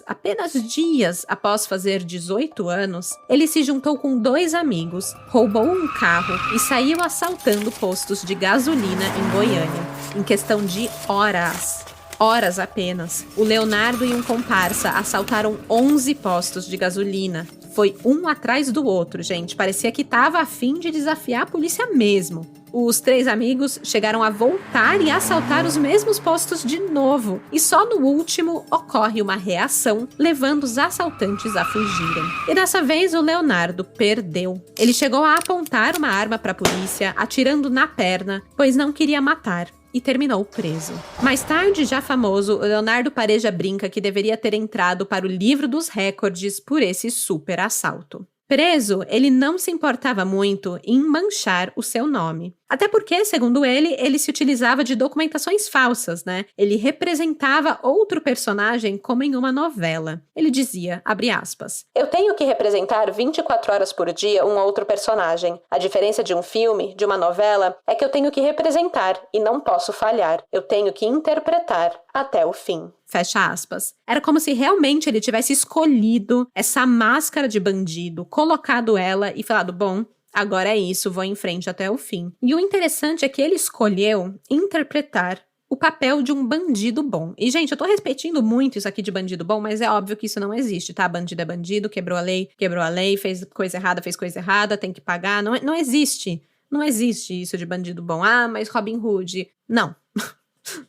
apenas dias após fazer 18 anos, ele se juntou com 2 amigos, roubou um carro e saiu assaltando postos de gasolina em Goiânia, em questão de horas apenas. O Leonardo e um comparsa assaltaram 11 postos de gasolina. Foi um atrás do outro, gente. Parecia que tava a fim de desafiar a polícia mesmo. Os 3 amigos chegaram a voltar e assaltar os mesmos postos de novo. E só no último ocorre uma reação, levando os assaltantes a fugirem. E dessa vez o Leonardo perdeu. Ele chegou a apontar uma arma para a polícia, atirando na perna, pois não queria matar. E terminou preso. Mais tarde, já famoso, o Leonardo Pareja brinca que deveria ter entrado para o livro dos recordes por esse super assalto. Preso, ele não se importava muito em manchar o seu nome. Até porque, segundo ele se utilizava de documentações falsas, né? Ele representava outro personagem como em uma novela. Ele dizia, abre aspas, eu tenho que representar 24 horas por dia um outro personagem. A diferença de um filme, de uma novela, é que eu tenho que representar e não posso falhar. Eu tenho que interpretar até o fim. Fecha aspas. Era como se realmente ele tivesse escolhido essa máscara de bandido, colocado ela e falado, bom, agora é isso, vou em frente até o fim. E o interessante é que ele escolheu interpretar o papel de um bandido bom. E, gente, eu tô repetindo muito isso aqui de bandido bom, mas é óbvio que isso não existe, tá? Bandido é bandido, quebrou a lei, fez coisa errada, tem que pagar. Não existe. Não existe isso de bandido bom. Ah, mas Robin Hood. Não.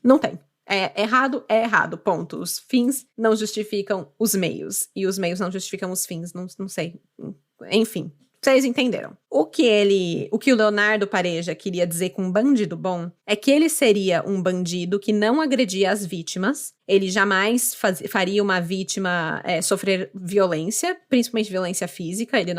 Não tem. É errado, ponto. Os fins não justificam os meios. E os meios não justificam os fins, não sei. Enfim, vocês entenderam. O que o Leonardo Pareja queria dizer com bandido bom é que ele seria um bandido que não agredia as vítimas, ele jamais faria uma vítima sofrer violência, principalmente violência física, ele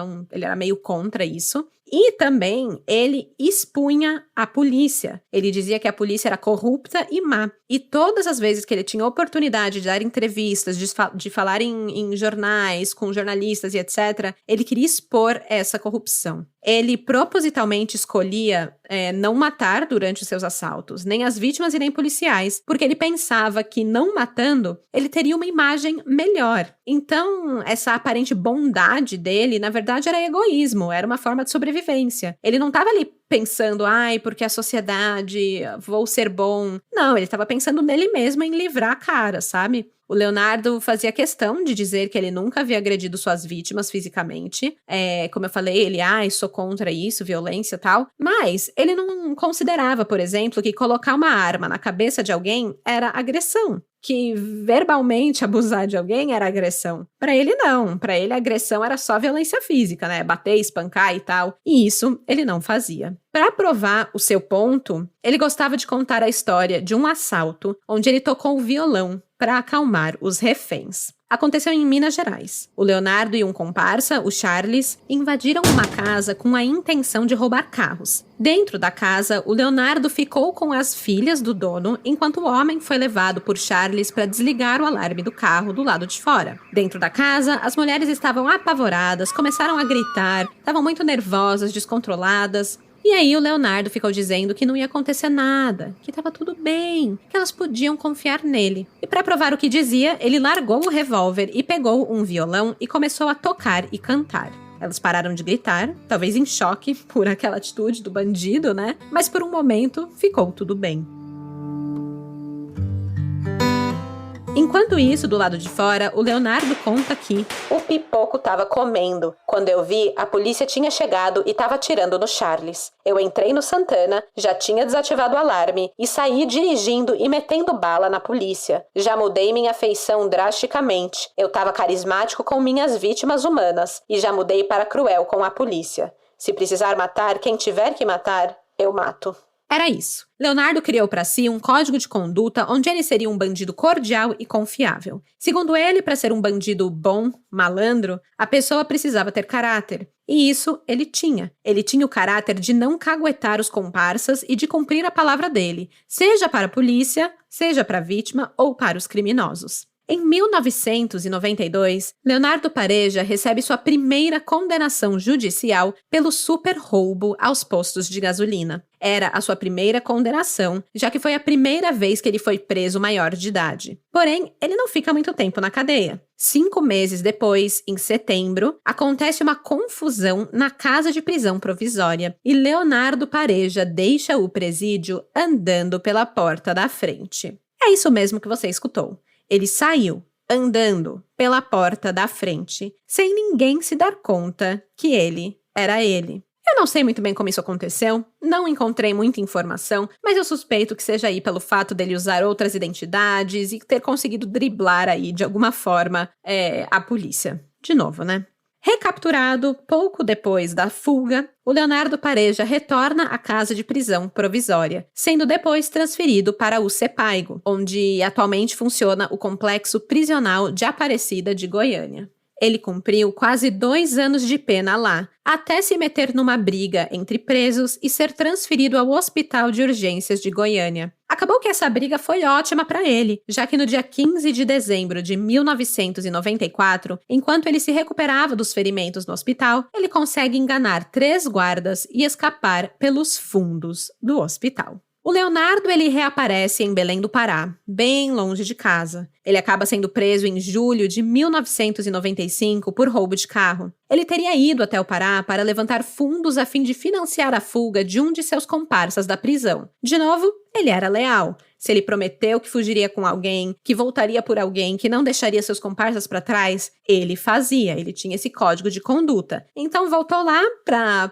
era meio contra isso. E também ele expunha a polícia. Ele dizia que a polícia era corrupta e má. E todas as vezes que ele tinha oportunidade de dar entrevistas, de falar em jornais, com jornalistas e etc., ele queria expor essa corrupção. Ele propositalmente escolhia não matar durante os seus assaltos, nem as vítimas e nem policiais, porque ele pensava que não matando, ele teria uma imagem melhor. Então, essa aparente bondade dele, na verdade, era egoísmo, era uma forma de sobrevivência. Ele não estava ali pensando, porque a sociedade, vou ser bom. Não, ele estava pensando nele mesmo em livrar a cara, sabe? O Leonardo fazia questão de dizer que ele nunca havia agredido suas vítimas fisicamente. Como eu falei, ele, sou contra isso, violência e tal. Mas ele não considerava, por exemplo, que colocar uma arma na cabeça de alguém era agressão. Que verbalmente abusar de alguém era agressão. Pra ele, não. Pra ele, a agressão era só violência física, né? Bater, espancar e tal. E isso ele não fazia. Para provar o seu ponto, ele gostava de contar a história de um assalto onde ele tocou o violão para acalmar os reféns. Aconteceu em Minas Gerais. O Leonardo e um comparsa, o Charles, invadiram uma casa com a intenção de roubar carros. Dentro da casa, o Leonardo ficou com as filhas do dono, enquanto o homem foi levado por Charles para desligar o alarme do carro do lado de fora. Dentro da casa, as mulheres estavam apavoradas, começaram a gritar, estavam muito nervosas, descontroladas. E aí o Leonardo ficou dizendo que não ia acontecer nada, que estava tudo bem, que elas podiam confiar nele. E para provar o que dizia, ele largou o revólver e pegou um violão e começou a tocar e cantar. Elas pararam de gritar, talvez em choque por aquela atitude do bandido, né? Mas por um momento ficou tudo bem. Enquanto isso, do lado de fora, o Leonardo conta que o Pipoco tava comendo. Quando eu vi, a polícia tinha chegado e tava atirando no Charles. Eu entrei no Santana, já tinha desativado o alarme e saí dirigindo e metendo bala na polícia. Já mudei minha feição drasticamente. Eu tava carismático com minhas vítimas humanas e já mudei para cruel com a polícia. Se precisar matar quem tiver que matar, eu mato. Era isso. Leonardo criou para si um código de conduta onde ele seria um bandido cordial e confiável. Segundo ele, para ser um bandido bom, malandro, a pessoa precisava ter caráter. E isso ele tinha. Ele tinha o caráter de não caguetar os comparsas e de cumprir a palavra dele, seja para a polícia, seja para a vítima ou para os criminosos. Em 1992, Leonardo Pareja recebe sua primeira condenação judicial pelo super roubo aos postos de gasolina. Era a sua primeira condenação, já que foi a primeira vez que ele foi preso maior de idade. Porém, ele não fica muito tempo na cadeia. 5 meses depois, em setembro, acontece uma confusão na casa de prisão provisória e Leonardo Pareja deixa o presídio andando pela porta da frente. É isso mesmo que você escutou. Ele saiu, andando, pela porta da frente, sem ninguém se dar conta que ele era ele. Eu não sei muito bem como isso aconteceu, não encontrei muita informação, mas eu suspeito que seja aí pelo fato dele usar outras identidades e ter conseguido driblar aí, de alguma forma, a polícia. De novo, né? Recapturado pouco depois da fuga, o Leonardo Pareja retorna à casa de prisão provisória, sendo depois transferido para o Sepaigo, onde atualmente funciona o Complexo Prisional de Aparecida de Goiânia. Ele cumpriu quase 2 anos de pena lá, até se meter numa briga entre presos e ser transferido ao Hospital de Urgências de Goiânia. Acabou que essa briga foi ótima para ele, já que no dia 15 de dezembro de 1994, enquanto ele se recuperava dos ferimentos no hospital, ele consegue enganar 3 guardas e escapar pelos fundos do hospital. O Leonardo, ele reaparece em Belém do Pará, bem longe de casa. Ele acaba sendo preso em julho de 1995 por roubo de carro. Ele teria ido até o Pará para levantar fundos a fim de financiar a fuga de um de seus comparsas da prisão. De novo, ele era leal. Se ele prometeu que fugiria com alguém, que voltaria por alguém, que não deixaria seus comparsas para trás, ele fazia, ele tinha esse código de conduta. Então voltou lá para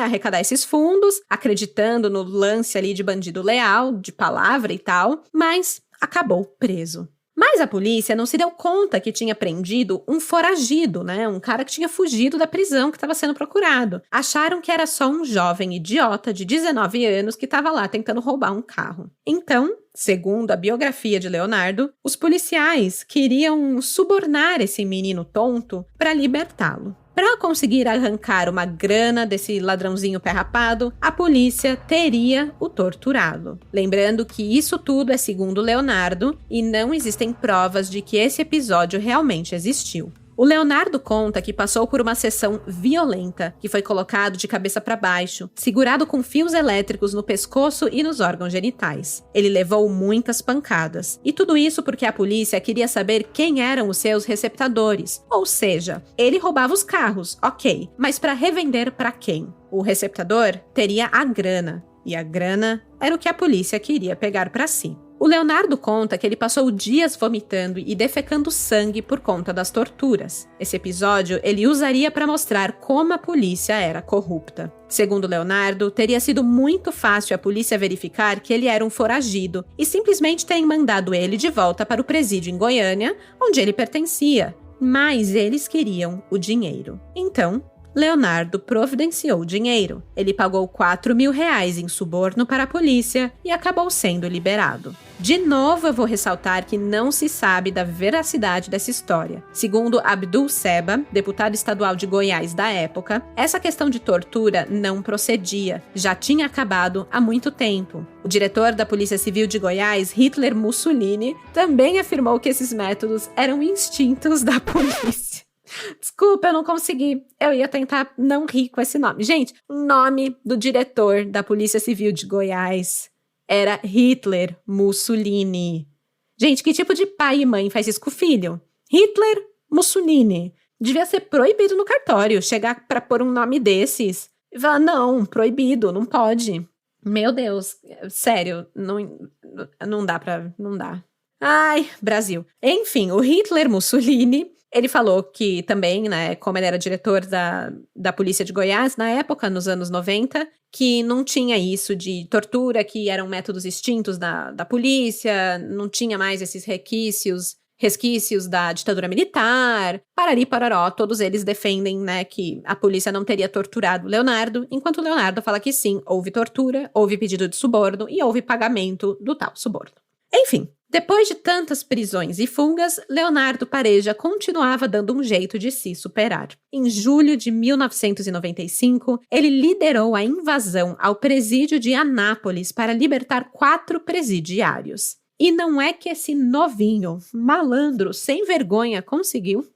arrecadar esses fundos, acreditando no lance ali de bandido leal, de palavra e tal, mas acabou preso. Mas a polícia não se deu conta que tinha prendido um foragido, né? Um cara que tinha fugido da prisão que estava sendo procurado. Acharam que era só um jovem idiota de 19 anos que estava lá tentando roubar um carro. Então, segundo a biografia de Leonardo, os policiais queriam subornar esse menino tonto para libertá-lo. Para conseguir arrancar uma grana desse ladrãozinho pé rapado, a polícia teria o torturado. Lembrando que isso tudo é segundo Leonardo e não existem provas de que esse episódio realmente existiu. O Leonardo conta que passou por uma sessão violenta, que foi colocado de cabeça para baixo, segurado com fios elétricos no pescoço e nos órgãos genitais. Ele levou muitas pancadas. E tudo isso porque a polícia queria saber quem eram os seus receptadores. Ou seja, ele roubava os carros, ok, mas para revender para quem? O receptador teria a grana. E a grana era o que a polícia queria pegar para si. O Leonardo conta que ele passou dias vomitando e defecando sangue por conta das torturas. Esse episódio ele usaria para mostrar como a polícia era corrupta. Segundo Leonardo, teria sido muito fácil a polícia verificar que ele era um foragido e simplesmente terem mandado ele de volta para o presídio em Goiânia, onde ele pertencia. Mas eles queriam o dinheiro. Então, Leonardo providenciou o dinheiro. Ele pagou R$4.000 em suborno para a polícia e acabou sendo liberado. De novo, eu vou ressaltar que não se sabe da veracidade dessa história. Segundo Abdul Seba, deputado estadual de Goiás da época, essa questão de tortura não procedia, já tinha acabado há muito tempo. O diretor da Polícia Civil de Goiás, Hitler Mussolini, também afirmou que esses métodos eram instintos da polícia. Desculpa, eu não consegui. Eu ia tentar não rir com esse nome. Gente, o nome do diretor da Polícia Civil de Goiás era Hitler Mussolini. Gente, que tipo de pai e mãe faz isso com o filho? Hitler Mussolini. Devia ser proibido no cartório chegar pra pôr um nome desses. E falar, não, proibido, não pode. Meu Deus, sério, não dá pra... Não dá. Ai, Brasil. Enfim, o Hitler Mussolini... Ele falou que também, né, como ele era diretor da polícia de Goiás na época, nos anos 90, que não tinha isso de tortura, que eram métodos extintos da polícia, não tinha mais esses resquícios da ditadura militar, parari pararó, todos eles defendem, né, que a polícia não teria torturado o Leonardo, enquanto o Leonardo fala que sim, houve tortura, houve pedido de suborno e houve pagamento do tal suborno. Enfim. Depois de tantas prisões e fugas, Leonardo Pareja continuava dando um jeito de se superar. Em julho de 1995, ele liderou a invasão ao presídio de Anápolis para libertar 4 presidiários. E não é que esse novinho, malandro, sem vergonha, conseguiu?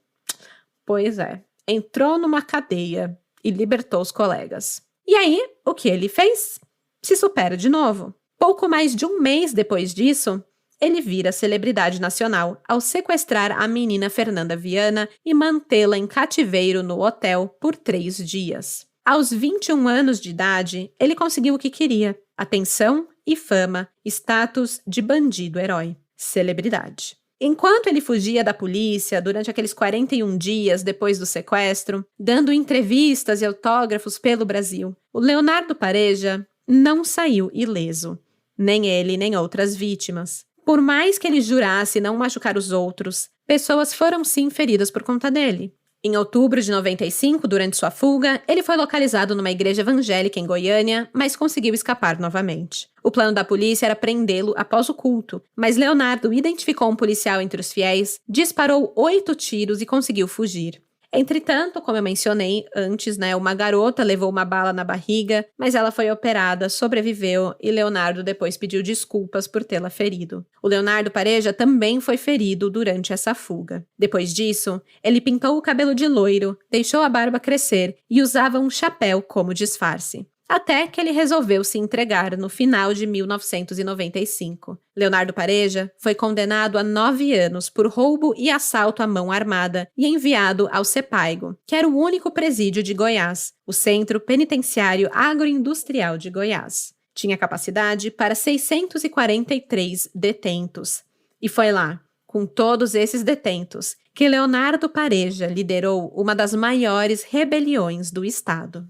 Pois é, entrou numa cadeia e libertou os colegas. E aí, o que ele fez? Se supera de novo. Pouco mais de um mês depois disso, ele vira celebridade nacional ao sequestrar a menina Fernanda Viana e mantê-la em cativeiro no hotel por 3 dias. Aos 21 anos de idade, ele conseguiu o que queria: atenção e fama, status de bandido-herói, celebridade. Enquanto ele fugia da polícia durante aqueles 41 dias depois do sequestro, dando entrevistas e autógrafos pelo Brasil, o Leonardo Pareja não saiu ileso, nem ele nem outras vítimas. Por mais que ele jurasse não machucar os outros, pessoas foram sim feridas por conta dele. Em outubro de 95, durante sua fuga, ele foi localizado numa igreja evangélica em Goiânia, mas conseguiu escapar novamente. O plano da polícia era prendê-lo após o culto, mas Leonardo identificou um policial entre os fiéis, disparou 8 tiros e conseguiu fugir. Entretanto, como eu mencionei antes, né, uma garota levou uma bala na barriga, mas ela foi operada, sobreviveu e Leonardo depois pediu desculpas por tê-la ferido. O Leonardo Pareja também foi ferido durante essa fuga. Depois disso, ele pintou o cabelo de loiro, deixou a barba crescer e usava um chapéu como disfarce. Até que ele resolveu se entregar no final de 1995. Leonardo Pareja foi condenado a 9 anos por roubo e assalto à mão armada e enviado ao CEPAIGO, que era o único presídio de Goiás, o Centro Penitenciário Agroindustrial de Goiás. Tinha capacidade para 643 detentos. E foi lá, com todos esses detentos, que Leonardo Pareja liderou uma das maiores rebeliões do estado.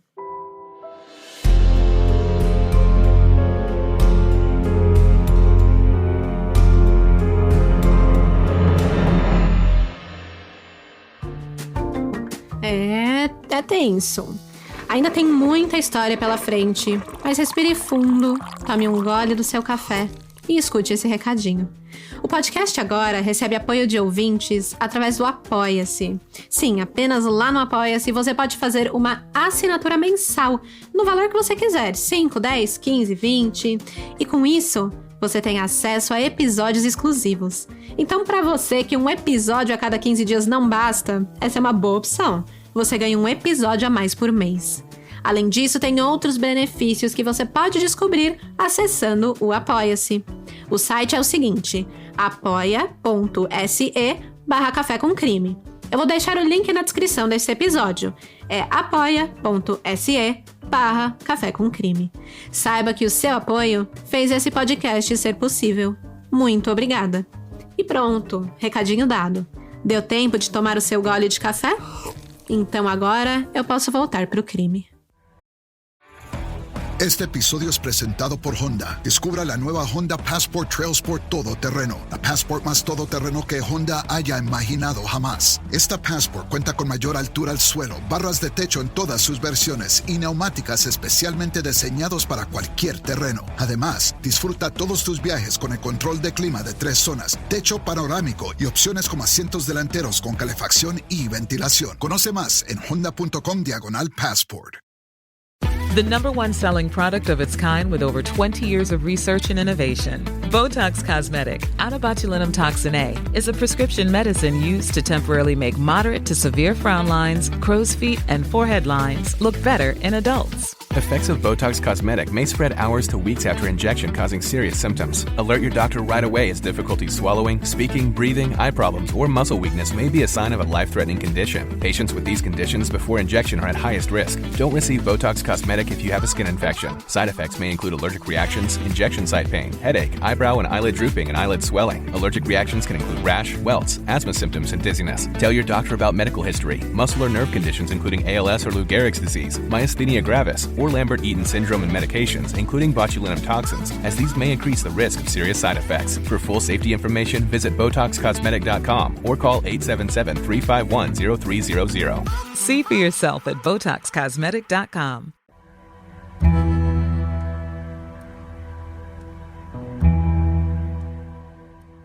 É tenso. Ainda tem muita história pela frente, mas respire fundo, tome um gole do seu café e escute esse recadinho. O podcast agora recebe apoio de ouvintes através do Apoia-se. Sim, apenas lá no Apoia-se você pode fazer uma assinatura mensal no valor que você quiser, 5, 10, 15, 20. E com isso, você tem acesso a episódios exclusivos. Então, para você que um episódio a cada 15 dias não basta, essa é uma boa opção. Você ganha um episódio a mais por mês. Além disso, tem outros benefícios que você pode descobrir acessando o Apoia-se. O site é o seguinte, apoia.se/café com crime. Eu vou deixar o link na descrição desse episódio. É apoia.se/café com crime. Saiba que o seu apoio fez esse podcast ser possível. Muito obrigada. E pronto, recadinho dado. Deu tempo de tomar o seu gole de café? Então agora eu posso voltar pro crime. Este episodio es presentado por Honda. Descubra la nueva Honda Passport Trailsport Todoterreno. La Passport más todoterreno que Honda haya imaginado jamás. Esta Passport cuenta con mayor altura al suelo, barras de techo en todas sus versiones y neumáticas especialmente diseñados para cualquier terreno. Además, disfruta todos tus viajes con el control de clima de 3 zonas, techo panorámico y opciones como asientos delanteros con calefacción y ventilación. Conoce más en honda.com/passport. The #1 selling product of its kind with over 20 years of research and innovation. Botox Cosmetic, out of botulinum toxin A, is a prescription medicine used to temporarily make moderate to severe frown lines, crow's feet, and forehead lines look better in adults. Effects of Botox Cosmetic may spread hours to weeks after injection, causing serious symptoms. Alert your doctor right away as difficulty swallowing, speaking, breathing, eye problems, or muscle weakness may be a sign of a life-threatening condition. Patients with these conditions before injection are at highest risk. Don't receive Botox Cosmetic if you have a skin infection. Side effects may include allergic reactions, injection site pain, headache, eyebrow and eyelid drooping, and eyelid swelling. Allergic reactions can include rash, welts, asthma symptoms, and dizziness. Tell your doctor about medical history, muscle or nerve conditions including ALS or Lou Gehrig's disease, myasthenia gravis, or Lambert-Eaton syndrome and medications, including botulinum toxins, as these may increase the risk of serious side effects. For full safety information, visit BotoxCosmetic.com or call 877-351-0300. See for yourself at BotoxCosmetic.com.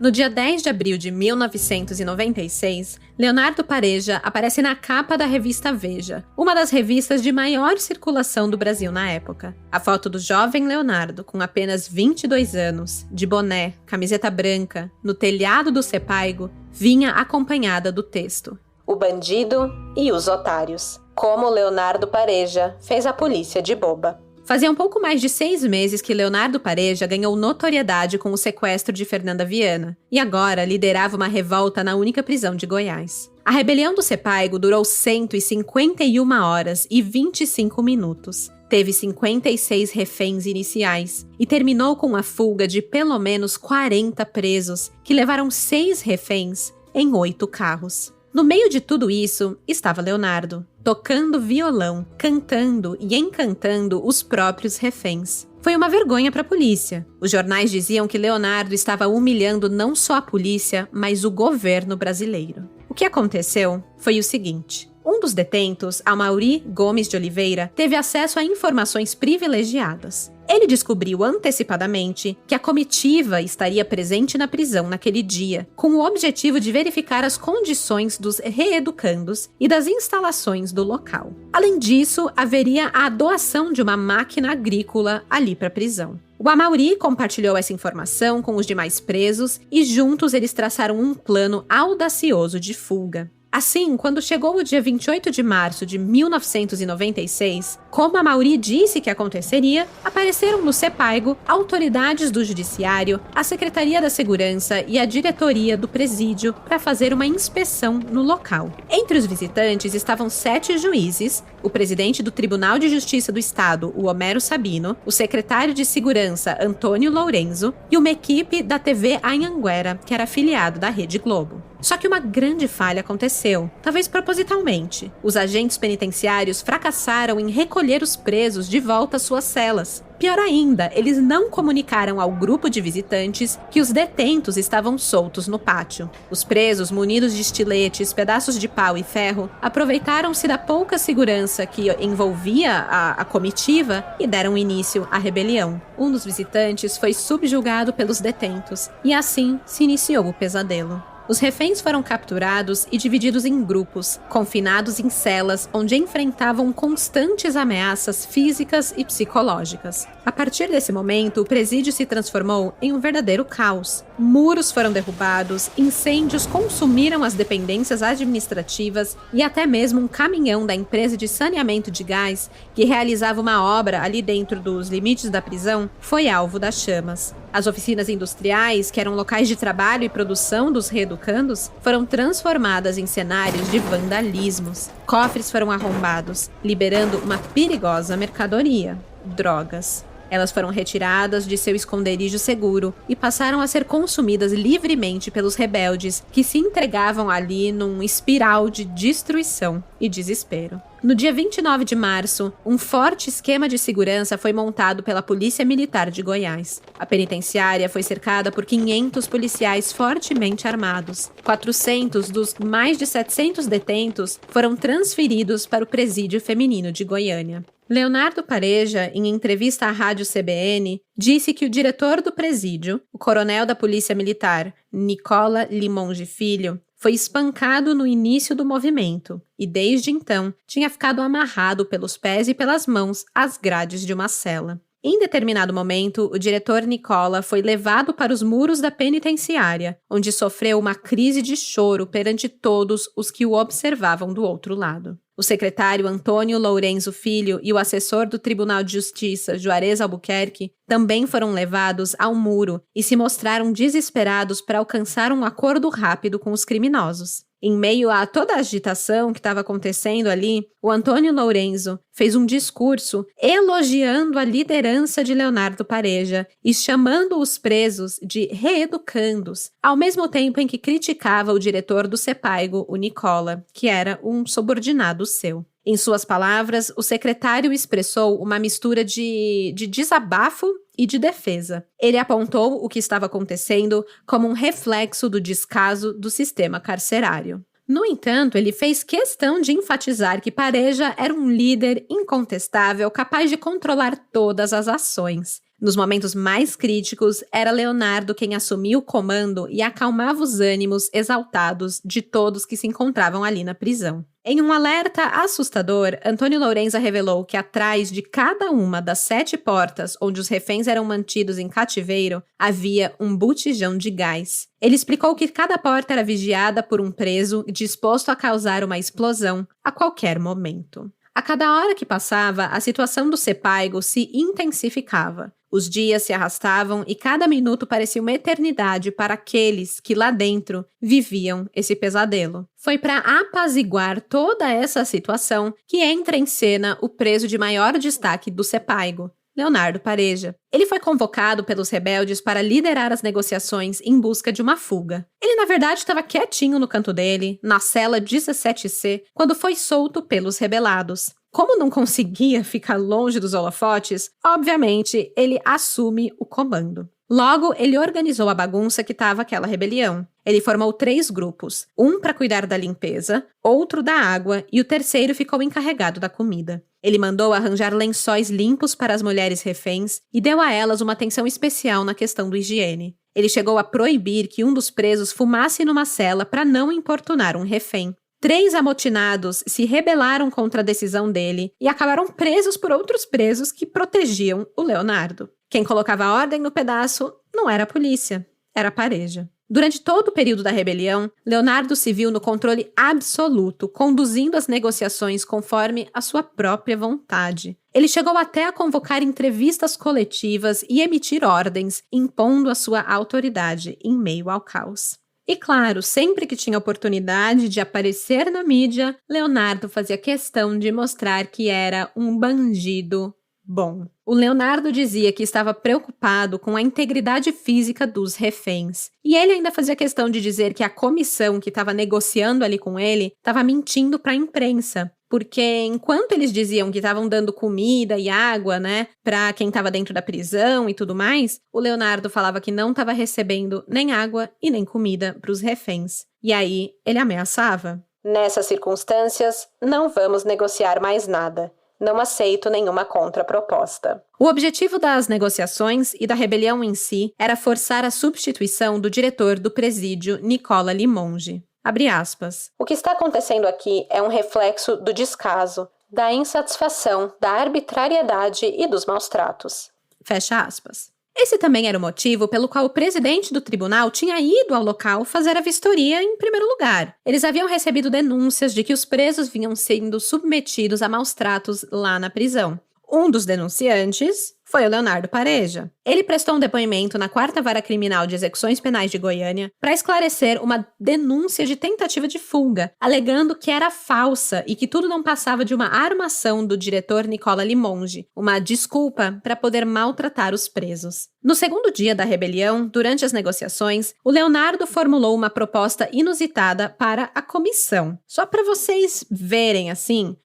No dia 10 de abril de 1996, Leonardo Pareja aparece na capa da revista Veja, uma das revistas de maior circulação do Brasil na época. A foto do jovem Leonardo, com apenas 22 anos, de boné, camiseta branca, no telhado do Sepaigo, vinha acompanhada do texto: O bandido e os otários. Como Leonardo Pareja fez a polícia de boba. Fazia um pouco mais de 6 meses que Leonardo Pareja ganhou notoriedade com o sequestro de Fernanda Viana e agora liderava uma revolta na única prisão de Goiás. A rebelião do Sepaigo durou 151 horas e 25 minutos. Teve 56 reféns iniciais e terminou com a fuga de pelo menos 40 presos, que levaram 6 reféns em 8 carros. No meio de tudo isso estava Leonardo, tocando violão, cantando e encantando os próprios reféns. Foi uma vergonha para a polícia. Os jornais diziam que Leonardo estava humilhando não só a polícia, mas o governo brasileiro. O que aconteceu foi o seguinte: um dos detentos, Amaury Gomes de Oliveira, teve acesso a informações privilegiadas. Ele descobriu antecipadamente que a comitiva estaria presente na prisão naquele dia, com o objetivo de verificar as condições dos reeducandos e das instalações do local. Além disso, haveria a doação de uma máquina agrícola ali para a prisão. O Amaury compartilhou essa informação com os demais presos e juntos eles traçaram um plano audacioso de fuga. Assim, quando chegou o dia 28 de março de 1996, como Amaury disse que aconteceria, apareceram no Sepaigo autoridades do Judiciário, a Secretaria da Segurança e a diretoria do presídio para fazer uma inspeção no local. Entre os visitantes estavam 7 juízes, o presidente do Tribunal de Justiça do Estado, o Homero Sabino, o secretário de Segurança, Antônio Lourenço, e uma equipe da TV Anhanguera, que era afiliado da Rede Globo. Só que uma grande falha aconteceu, talvez propositalmente. Os agentes penitenciários fracassaram em recolher os presos de volta às suas celas. Pior ainda, eles não comunicaram ao grupo de visitantes que os detentos estavam soltos no pátio. Os presos, munidos de estiletes, pedaços de pau e ferro, aproveitaram-se da pouca segurança que envolvia a comitiva e deram início à rebelião. Um dos visitantes foi subjugado pelos detentos e assim se iniciou o pesadelo. Os reféns foram capturados e divididos em grupos, confinados em celas onde enfrentavam constantes ameaças físicas e psicológicas. A partir desse momento, o presídio se transformou em um verdadeiro caos. Muros foram derrubados, incêndios consumiram as dependências administrativas e até mesmo um caminhão da empresa de saneamento de gás, que realizava uma obra ali dentro dos limites da prisão, foi alvo das chamas. As oficinas industriais, que eram locais de trabalho e produção dos reeducandos, foram transformadas em cenários de vandalismos. Cofres foram arrombados, liberando uma perigosa mercadoria: drogas. Elas foram retiradas de seu esconderijo seguro e passaram a ser consumidas livremente pelos rebeldes que se entregavam ali num espiral de destruição e desespero. No dia 29 de março, um forte esquema de segurança foi montado pela Polícia Militar de Goiás. A penitenciária foi cercada por 500 policiais fortemente armados. 400 dos mais de 700 detentos foram transferidos para o presídio feminino de Goiânia. Leonardo Pareja, em entrevista à rádio CBN, disse que o diretor do presídio, o coronel da Polícia Militar, Nicola Limonge Filho, foi espancado no início do movimento e, desde então, tinha ficado amarrado pelos pés e pelas mãos às grades de uma cela. Em determinado momento, o diretor Nicola foi levado para os muros da penitenciária, onde sofreu uma crise de choro perante todos os que o observavam do outro lado. O secretário Antônio Lourenço Filho e o assessor do Tribunal de Justiça, Juarez Albuquerque, também foram levados ao muro e se mostraram desesperados para alcançar um acordo rápido com os criminosos. Em meio a toda a agitação que estava acontecendo ali, o Antônio Lourenço fez um discurso elogiando a liderança de Leonardo Pareja e chamando os presos de reeducandos, ao mesmo tempo em que criticava o diretor do Sepaigo, o Nicola, que era um subordinado seu. Em suas palavras, o secretário expressou uma mistura de desabafo e de defesa. Ele apontou o que estava acontecendo como um reflexo do descaso do sistema carcerário. No entanto, ele fez questão de enfatizar que Pareja era um líder incontestável capaz de controlar todas as ações. Nos momentos mais críticos, era Leonardo quem assumia o comando e acalmava os ânimos exaltados de todos que se encontravam ali na prisão. Em um alerta assustador, Antônio Lourenço revelou que atrás de cada uma das 7 portas onde os reféns eram mantidos em cativeiro, havia um botijão de gás. Ele explicou que cada porta era vigiada por um preso disposto a causar uma explosão a qualquer momento. A cada hora que passava, a situação do Sepaigo se intensificava. Os dias se arrastavam e cada minuto parecia uma eternidade para aqueles que lá dentro viviam esse pesadelo. Foi para apaziguar toda essa situação que entra em cena o preso de maior destaque do Sepaigo, Leonardo Pareja. Ele foi convocado pelos rebeldes para liderar as negociações em busca de uma fuga. Ele, na verdade, estava quietinho no canto dele, na cela 17C, quando foi solto pelos rebelados. Como não conseguia ficar longe dos holofotes, obviamente, ele assume o comando. Logo, ele organizou a bagunça que estava aquela rebelião. Ele formou 3 grupos, um para cuidar da limpeza, outro da água e o terceiro ficou encarregado da comida. Ele mandou arranjar lençóis limpos para as mulheres reféns e deu a elas uma atenção especial na questão do higiene. Ele chegou a proibir que um dos presos fumasse numa cela para não importunar um refém. 3 amotinados se rebelaram contra a decisão dele e acabaram presos por outros presos que protegiam o Leonardo. Quem colocava ordem no pedaço não era a polícia, era Pareja. Durante todo o período da rebelião, Leonardo se viu no controle absoluto, conduzindo as negociações conforme a sua própria vontade. Ele chegou até a convocar entrevistas coletivas e emitir ordens, impondo a sua autoridade em meio ao caos. E claro, sempre que tinha oportunidade de aparecer na mídia, Leonardo fazia questão de mostrar que era um bandido bom. O Leonardo dizia que estava preocupado com a integridade física dos reféns. E ele ainda fazia questão de dizer que a comissão que estava negociando ali com ele estava mentindo para a imprensa. Porque enquanto eles diziam que estavam dando comida e água, para quem estava dentro da prisão e tudo mais, o Leonardo falava que não estava recebendo nem água e nem comida para os reféns. E aí ele ameaçava. Nessas circunstâncias, não vamos negociar mais nada. Não aceito nenhuma contraproposta. O objetivo das negociações e da rebelião em si era forçar a substituição do diretor do presídio, Nicola Limonge. Abre aspas. O que está acontecendo aqui é um reflexo do descaso, da insatisfação, da arbitrariedade e dos maus-tratos. Fecha aspas. Esse também era o motivo pelo qual o presidente do tribunal tinha ido ao local fazer a vistoria em primeiro lugar. Eles haviam recebido denúncias de que os presos vinham sendo submetidos a maus-tratos lá na prisão. Um dos denunciantes foi o Leonardo Pareja. Ele prestou um depoimento na 4ª Vara Criminal de Execuções Penais de Goiânia para esclarecer uma denúncia de tentativa de fuga, alegando que era falsa e que tudo não passava de uma armação do diretor Nicola Limonge, uma desculpa para poder maltratar os presos. No segundo dia da rebelião, durante as negociações, o Leonardo formulou uma proposta inusitada para a comissão. Só para vocês verem, assim,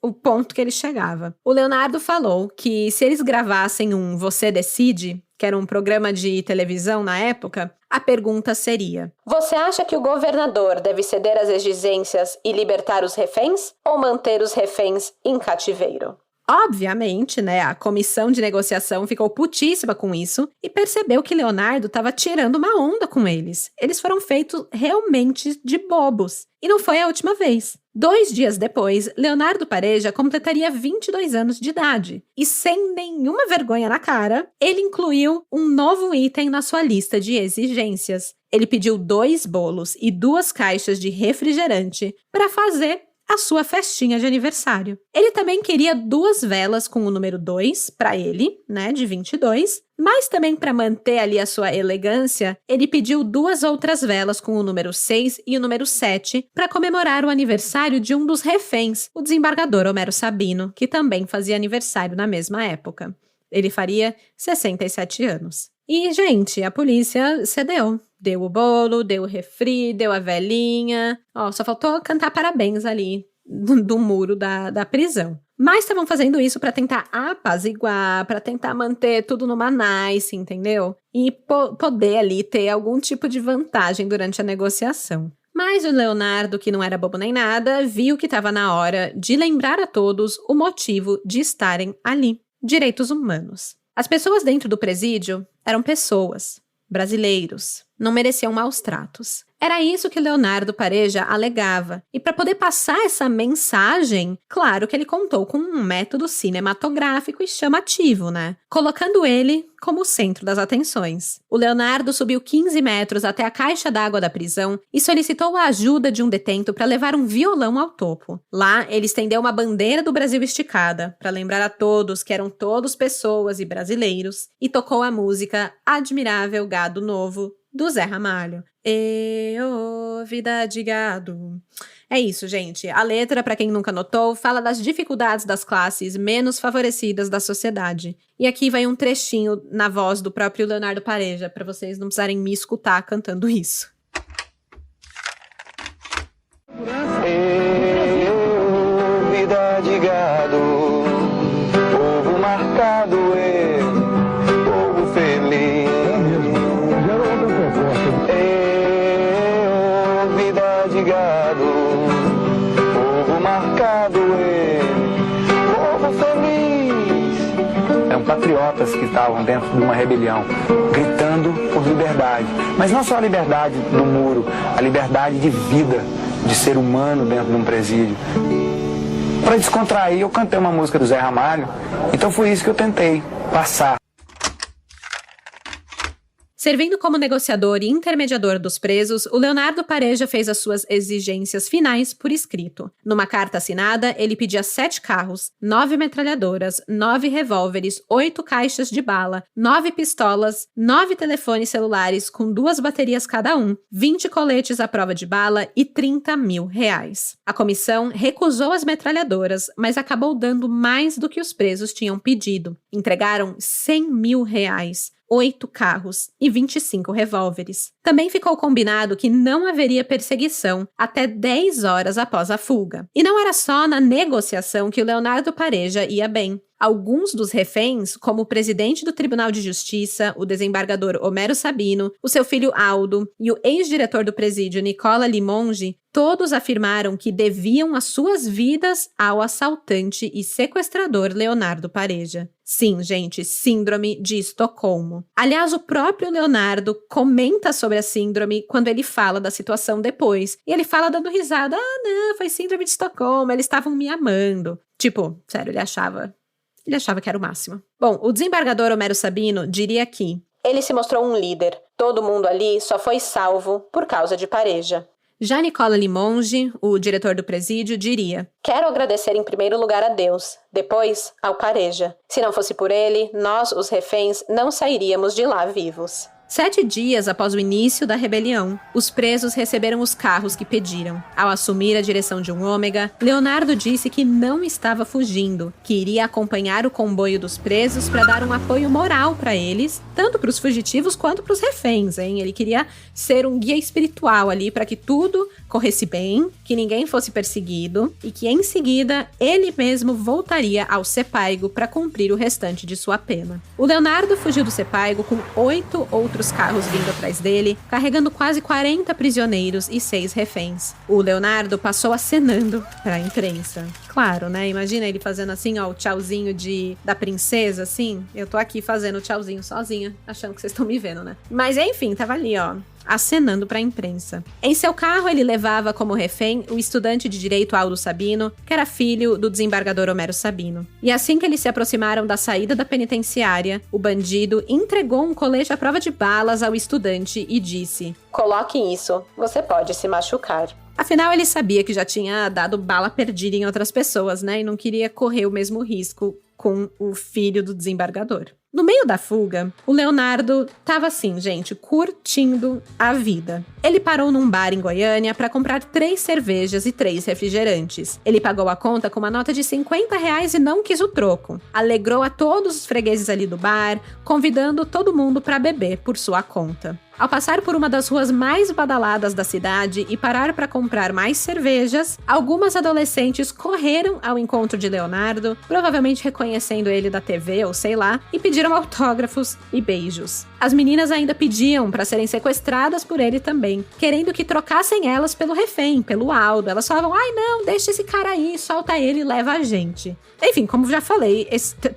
o ponto que ele chegava. O Leonardo falou que se eles gravassem um Você Decide, que era um programa de televisão na época, a pergunta seria: você acha que o governador deve ceder às exigências e libertar os reféns ou manter os reféns em cativeiro? Obviamente, né, a comissão de negociação ficou putíssima com isso e percebeu que Leonardo estava tirando uma onda com eles. Eles foram feitos realmente de bobos. E não foi a última vez. 2 dias depois, Leonardo Pareja completaria 22 anos de idade. E sem nenhuma vergonha na cara, ele incluiu um novo item na sua lista de exigências. Ele pediu 2 bolos e 2 caixas de refrigerante para fazer a sua festinha de aniversário. Ele também queria 2 velas com o número 2 para ele, né, de 22, mas também para manter ali a sua elegância, ele pediu 2 outras velas com o número 6 e o número 7 para comemorar o aniversário de um dos reféns, o desembargador Homero Sabino, que também fazia aniversário na mesma época. Ele faria 67 anos. E, gente, a polícia cedeu. Deu o bolo, deu o refri, deu a velinha. Ó, só faltou cantar parabéns ali do muro da prisão. Mas estavam fazendo isso para tentar apaziguar, para tentar manter tudo numa nice, entendeu? E poder ali ter algum tipo de vantagem durante a negociação. Mas o Leonardo, que não era bobo nem nada, viu que estava na hora de lembrar a todos o motivo de estarem ali. Direitos humanos. As pessoas dentro do presídio eram pessoas, brasileiros, não mereciam maus tratos. Era isso que Leonardo Pareja alegava. E para poder passar essa mensagem, claro que ele contou com um método cinematográfico e chamativo, né? Colocando ele como o centro das atenções. O Leonardo subiu 15 metros até a caixa d'água da prisão e solicitou a ajuda de um detento para levar um violão ao topo. Lá, ele estendeu uma bandeira do Brasil esticada para lembrar a todos que eram todos pessoas e brasileiros e tocou a música Admirável Gado Novo, do Zé Ramalho. Vida de gado. É isso, gente. A letra, para quem nunca notou, fala das dificuldades das classes menos favorecidas da sociedade. E aqui vai um trechinho na voz do próprio Leonardo Pareja, para vocês não precisarem me escutar cantando isso. Vida de gado, povo marcado, povo feliz. Vida de gado, povo marcado, povo feliz. Eram patriotas que estavam dentro de uma rebelião, gritando por liberdade. Mas não só a liberdade no muro, a liberdade de vida, de ser humano dentro de um presídio. Para descontrair, eu cantei uma música do Zé Ramalho, então foi isso que eu tentei passar. Servindo como negociador e intermediador dos presos, o Leonardo Pareja fez as suas exigências finais por escrito. Numa carta assinada, ele pedia 7 carros, 9 metralhadoras, 9 revólveres, 8 caixas de bala, 9 pistolas, 9 telefones celulares com 2 baterias cada um, 20 coletes à prova de bala e R$30 mil. A comissão recusou as metralhadoras, mas acabou dando mais do que os presos tinham pedido. Entregaram R$100 mil, 8 carros e 25 revólveres. Também ficou combinado que não haveria perseguição até 10 horas após a fuga. E não era só na negociação que o Leonardo Pareja ia bem. Alguns dos reféns, como o presidente do Tribunal de Justiça, o desembargador Homero Sabino, o seu filho Aldo e o ex-diretor do presídio Nicola Limonge, todos afirmaram que deviam as suas vidas ao assaltante e sequestrador Leonardo Pareja. Sim, gente, síndrome de Estocolmo. Aliás, o próprio Leonardo comenta sobre a síndrome quando ele fala da situação depois. E ele fala dando risada, não, foi síndrome de Estocolmo, eles estavam me amando. Tipo, sério, ele achava que era o máximo. Bom, o desembargador Homero Sabino diria que ele se mostrou um líder. Todo mundo ali só foi salvo por causa de Pareja. Já Nicola Limonge, o diretor do presídio, diria: quero agradecer em primeiro lugar a Deus, depois ao Pareja. Se não fosse por ele, nós, os reféns, não sairíamos de lá vivos. 7 dias após o início da rebelião, os presos receberam os carros que pediram. Ao assumir a direção de um ômega, Leonardo disse que não estava fugindo, que iria acompanhar o comboio dos presos para dar um apoio moral para eles, tanto para os fugitivos quanto para os reféns, hein? Ele queria ser um guia espiritual ali para que tudo corresse bem, que ninguém fosse perseguido e que em seguida ele mesmo voltaria ao Sepaigo para cumprir o restante de sua pena. O Leonardo fugiu do Sepaigo com 8 outros carros vindo atrás dele, carregando quase 40 prisioneiros e 6 reféns. O Leonardo passou acenando para a imprensa. Claro, né? Imagina ele fazendo assim, ó, o tchauzinho da princesa, assim. Eu tô aqui fazendo o tchauzinho sozinha, achando que vocês estão me vendo, né? Mas enfim, tava ali, ó, acenando para a imprensa. Em seu carro, ele levava como refém o estudante de direito Aldo Sabino, que era filho do desembargador Homero Sabino. E assim que eles se aproximaram da saída da penitenciária, o bandido entregou um colete à prova de balas ao estudante e disse: coloque isso, você pode se machucar. Afinal, ele sabia que já tinha dado bala perdida em outras pessoas, né? E não queria correr o mesmo risco com o filho do desembargador. No meio da fuga, o Leonardo tava assim, gente, curtindo a vida. Ele parou num bar em Goiânia para comprar 3 cervejas e 3 refrigerantes. Ele pagou a conta com uma nota de R$50 e não quis o troco. Alegrou a todos os fregueses ali do bar, convidando todo mundo para beber por sua conta. Ao passar por uma das ruas mais badaladas da cidade e parar para comprar mais cervejas, algumas adolescentes correram ao encontro de Leonardo, provavelmente reconhecendo ele da TV ou sei lá, e pediram autógrafos e beijos. As meninas ainda pediam para serem sequestradas por ele também, querendo que trocassem elas pelo refém, pelo Aldo. Elas falavam: ai não, deixa esse cara aí, solta ele e leva a gente. Enfim, como já falei,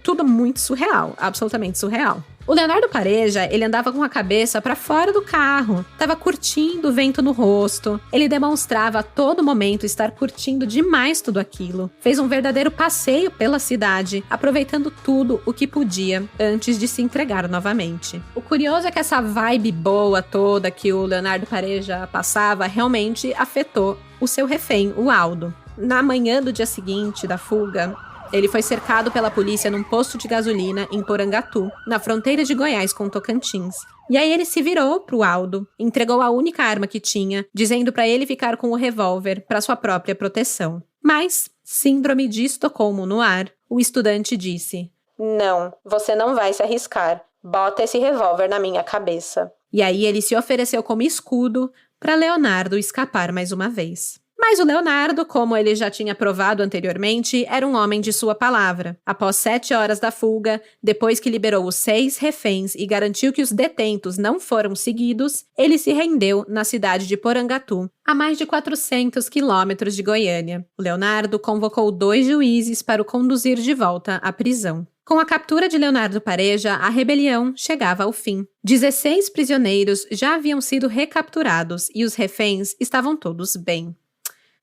tudo muito surreal, absolutamente surreal. O Leonardo Pareja, ele andava com a cabeça para fora do carro, tava curtindo o vento no rosto, ele demonstrava a todo momento estar curtindo demais tudo aquilo. Fez um verdadeiro passeio pela cidade, aproveitando tudo o que podia antes de se entregar novamente. O curioso é que essa vibe boa toda que o Leonardo Pareja passava realmente afetou o seu refém, o Aldo. Na manhã do dia seguinte da fuga, ele foi cercado pela polícia num posto de gasolina em Porangatu, na fronteira de Goiás com Tocantins. E aí ele se virou pro Aldo, entregou a única arma que tinha, dizendo para ele ficar com o revólver para sua própria proteção. Mas, síndrome de Estocolmo no ar, o estudante disse: não, você não vai se arriscar. Bota esse revólver na minha cabeça. E aí ele se ofereceu como escudo para Leonardo escapar mais uma vez. Mas o Leonardo, como ele já tinha provado anteriormente, era um homem de sua palavra. Após 7 horas da fuga, depois que liberou os 6 reféns e garantiu que os detentos não foram seguidos, ele se rendeu na cidade de Porangatu, a mais de 400 quilômetros de Goiânia. O Leonardo convocou 2 juízes para o conduzir de volta à prisão. Com a captura de Leonardo Pareja, a rebelião chegava ao fim. 16 prisioneiros já haviam sido recapturados e os reféns estavam todos bem.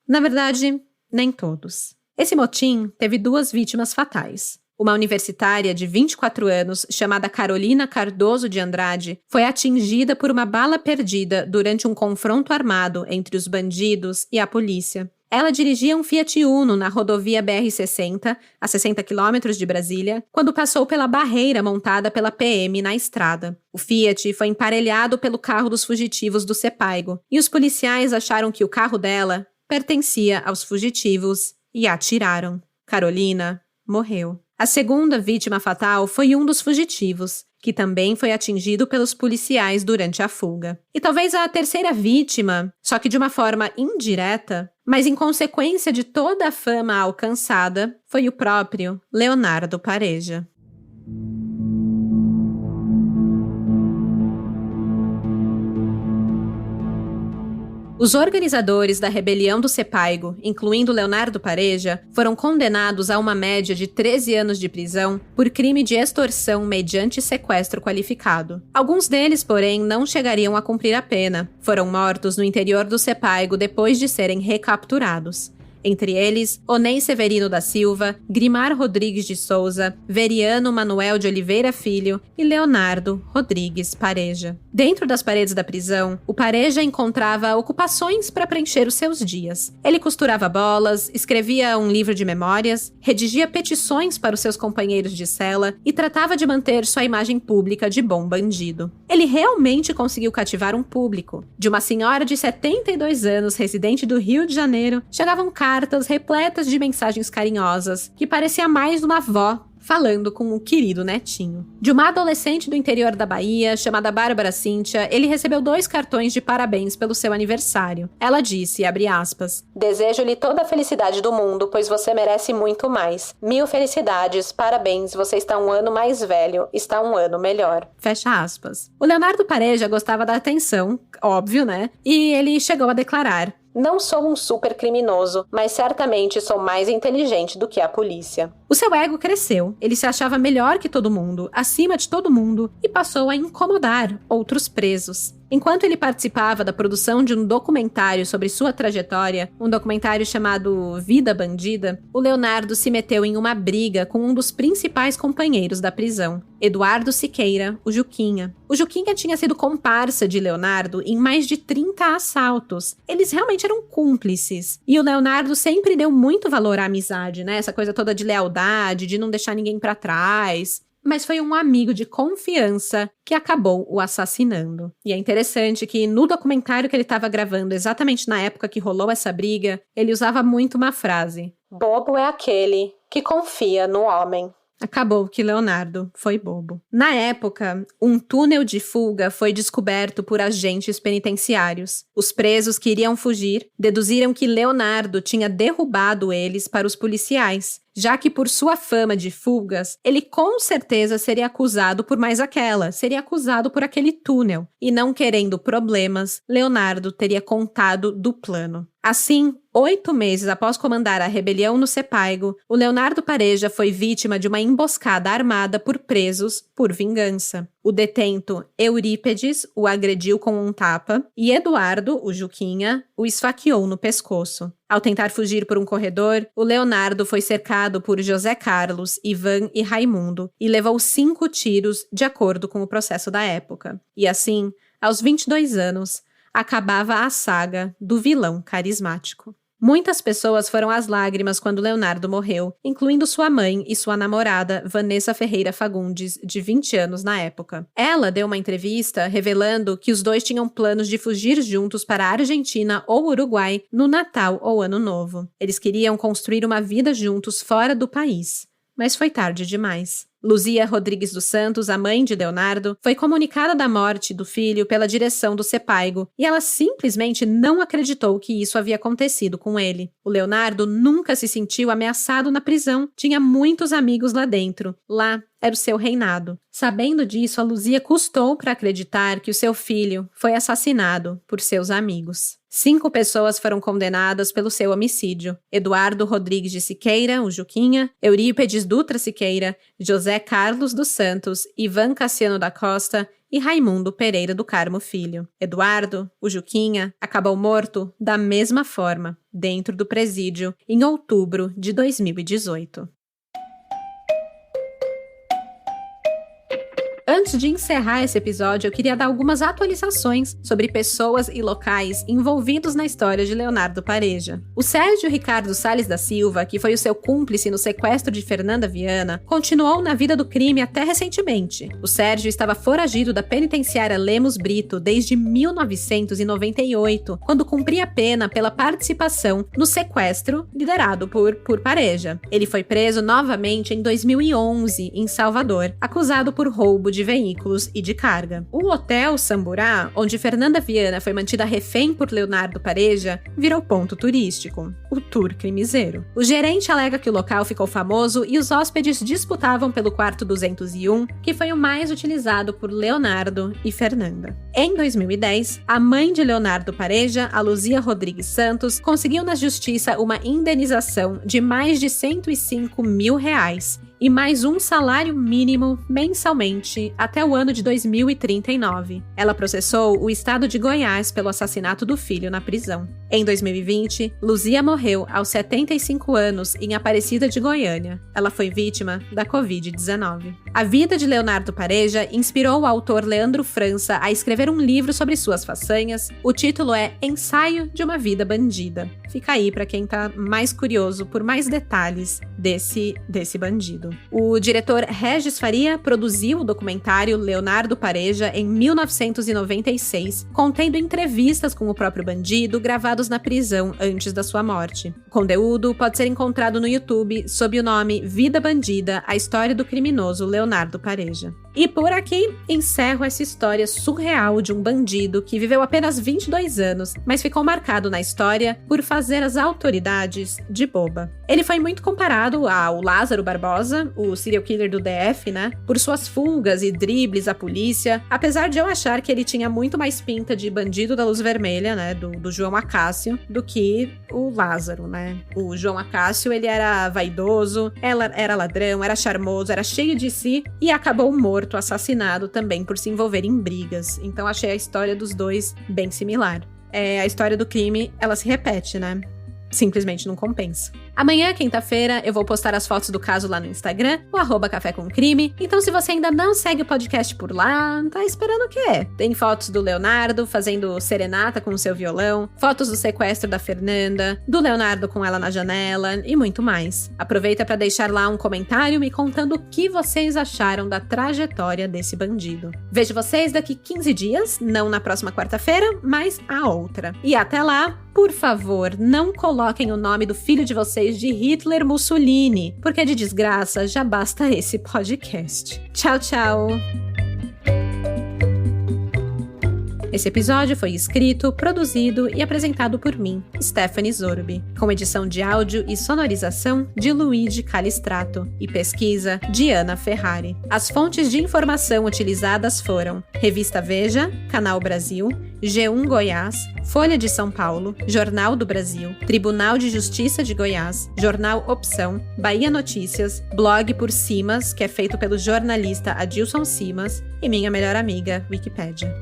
Na verdade, nem todos. Esse motim teve 2 vítimas fatais. Uma universitária de 24 anos, chamada Carolina Cardoso de Andrade, foi atingida por uma bala perdida durante um confronto armado entre os bandidos e a polícia. Ela dirigia um Fiat Uno na rodovia BR-60, a 60 quilômetros de Brasília, quando passou pela barreira montada pela PM na estrada. O Fiat foi emparelhado pelo carro dos fugitivos do Sepaigo, e os policiais acharam que o carro dela pertencia aos fugitivos e atiraram. Carolina morreu. A segunda vítima fatal foi um dos fugitivos, que também foi atingido pelos policiais durante a fuga. E talvez a terceira vítima, só que de uma forma indireta, mas em consequência de toda a fama alcançada, foi o próprio Leonardo Pareja. Os organizadores da rebelião do Sepaigo, incluindo Leonardo Pareja, foram condenados a uma média de 13 anos de prisão por crime de extorsão mediante sequestro qualificado. Alguns deles, porém, não chegariam a cumprir a pena. Foram mortos no interior do Sepaigo depois de serem recapturados. Entre eles, Onei Severino da Silva, Grimar Rodrigues de Souza, Veriano Manuel de Oliveira Filho e Leonardo Rodrigues Pareja. Dentro das paredes da prisão, o Pareja encontrava ocupações para preencher os seus dias. Ele costurava bolas, escrevia um livro de memórias, redigia petições para os seus companheiros de cela e tratava de manter sua imagem pública de bom bandido. Ele realmente conseguiu cativar um público. De uma senhora de 72 anos, residente do Rio de Janeiro, chegavam cartas repletas de mensagens carinhosas, que parecia mais uma avó falando com o querido netinho. De uma adolescente do interior da Bahia, chamada Bárbara Cíntia, ele recebeu 2 cartões de parabéns pelo seu aniversário. Ela disse, abre aspas, desejo-lhe toda a felicidade do mundo, pois você merece muito mais. 1000 felicidades, parabéns, você está um ano mais velho, está um ano melhor. Fecha aspas. O Leonardo Pareja gostava da atenção, óbvio, né? E ele chegou a declarar, não sou um super criminoso, mas certamente sou mais inteligente do que a polícia. O seu ego cresceu, ele se achava melhor que todo mundo, acima de todo mundo, e passou a incomodar outros presos. Enquanto ele participava da produção de um documentário sobre sua trajetória, um documentário chamado Vida Bandida, o Leonardo se meteu em uma briga com um dos principais companheiros da prisão, Eduardo Siqueira, o Juquinha. O Juquinha tinha sido comparsa de Leonardo em mais de 30 assaltos. Eles realmente eram cúmplices. E o Leonardo sempre deu muito valor à amizade, né? Essa coisa toda de lealdade, de não deixar ninguém pra trás. Mas foi um amigo de confiança que acabou o assassinando. E é interessante que no documentário que ele estava gravando, exatamente na época que rolou essa briga, ele usava muito uma frase. Bobo é aquele que confia no homem. Acabou que Leonardo foi bobo. Na época, um túnel de fuga foi descoberto por agentes penitenciários. Os presos que iriam fugir deduziram que Leonardo tinha derrubado eles para os policiais, já que por sua fama de fugas, ele com certeza seria acusado por mais aquela, seria acusado por aquele túnel. E não querendo problemas, Leonardo teria contado do plano. Assim, 8 meses após comandar a rebelião no Sepaigo, o Leonardo Pareja foi vítima de uma emboscada armada por presos por vingança. O detento Eurípedes o agrediu com um tapa e Eduardo, o Juquinha, o esfaqueou no pescoço. Ao tentar fugir por um corredor, o Leonardo foi cercado por José Carlos, Ivan e Raimundo e levou 5 tiros de acordo com o processo da época. E assim, aos 22 anos, acabava a saga do vilão carismático. Muitas pessoas foram às lágrimas quando Leonardo morreu, incluindo sua mãe e sua namorada, Vanessa Ferreira Fagundes, de 20 anos na época. Ela deu uma entrevista revelando que os dois tinham planos de fugir juntos para a Argentina ou Uruguai no Natal ou Ano Novo. Eles queriam construir uma vida juntos fora do país, mas foi tarde demais. Luzia Rodrigues dos Santos, a mãe de Leonardo, foi comunicada da morte do filho pela direção do Sepaigo e ela simplesmente não acreditou que isso havia acontecido com ele. O Leonardo nunca se sentiu ameaçado na prisão, tinha muitos amigos lá dentro. Lá era o seu reinado. Sabendo disso, a Luzia custou para acreditar que o seu filho foi assassinado por seus amigos. 5 pessoas foram condenadas pelo seu homicídio. Eduardo Rodrigues de Siqueira, o Juquinha, Eurípedes Dutra Siqueira, José Carlos dos Santos, Ivan Cassiano da Costa e Raimundo Pereira do Carmo Filho. Eduardo, o Juquinha, acabou morto da mesma forma, dentro do presídio, em outubro de 2018. Antes de encerrar esse episódio, eu queria dar algumas atualizações sobre pessoas e locais envolvidos na história de Leonardo Pareja. O Sérgio Ricardo Salles da Silva, que foi o seu cúmplice no sequestro de Fernanda Viana, continuou na vida do crime até recentemente. O Sérgio estava foragido da penitenciária Lemos Brito desde 1998, quando cumpria pena pela participação no sequestro liderado por Pareja. Ele foi preso novamente em 2011, em Salvador, acusado por roubo de veículos e de carga. O Hotel Samburá, onde Fernanda Viana foi mantida refém por Leonardo Pareja, virou ponto turístico, o Tour Crimiseiro. O gerente alega que o local ficou famoso e os hóspedes disputavam pelo quarto 201, que foi o mais utilizado por Leonardo e Fernanda. Em 2010, a mãe de Leonardo Pareja, a Luzia Rodrigues Santos, conseguiu na justiça uma indenização de mais de R$105 mil e mais um salário mínimo mensalmente até o ano de 2039. Ela processou o estado de Goiás pelo assassinato do filho na prisão. Em 2020, Luzia morreu aos 75 anos em Aparecida de Goiânia. Ela foi vítima da Covid-19. A vida de Leonardo Pareja inspirou o autor Leandro França a escrever um livro sobre suas façanhas. O título é Ensaio de uma Vida Bandida. Fica aí para quem tá mais curioso por mais detalhes desse bandido. O diretor Regis Faria produziu o documentário Leonardo Pareja em 1996, contendo entrevistas com o próprio bandido gravados na prisão antes da sua morte. O conteúdo pode ser encontrado no YouTube sob o nome Vida Bandida, a história do criminoso Leonardo Pareja. E por aqui, encerro essa história surreal de um bandido que viveu apenas 22 anos, mas ficou marcado na história por fazer as autoridades de boba. Ele foi muito comparado ao Lázaro Barbosa, o serial killer do DF, né? Por suas fugas e dribles à polícia, apesar de eu achar que ele tinha muito mais pinta de bandido da luz vermelha, né? Do João Acácio, do que o Lázaro, né? O João Acácio, ele era vaidoso, ela era ladrão, era charmoso, era cheio de si e acabou morto, assassinado também por se envolver em brigas. Então achei a história dos dois bem similar. A história do crime, ela se repete, né? Simplesmente não compensa. Amanhã, quinta-feira, eu vou postar as fotos do caso lá no Instagram, o @café com crime. Então, se você ainda não segue o podcast por lá, tá esperando o quê? Tem fotos do Leonardo fazendo serenata com o seu violão, fotos do sequestro da Fernanda, do Leonardo com ela na janela e muito mais. Aproveita para deixar lá um comentário me contando o que vocês acharam da trajetória desse bandido. Vejo vocês daqui 15 dias, não na próxima quarta-feira, mas a outra. E até lá, por favor, não coloquem o nome do filho de vocês de Hitler Mussolini, porque de desgraça já basta esse podcast. Tchau, tchau! Esse episódio foi escrito, produzido e apresentado por mim, Stephanie Zorbi, com edição de áudio e sonorização de Luigi Calistrato e pesquisa de Ana Ferrari. As fontes de informação utilizadas foram Revista Veja, Canal Brasil, G1 Goiás, Folha de São Paulo, Jornal do Brasil, Tribunal de Justiça de Goiás, Jornal Opção, Bahia Notícias, Blog por Simas, que é feito pelo jornalista Adilson Simas, e minha melhor amiga, Wikipédia.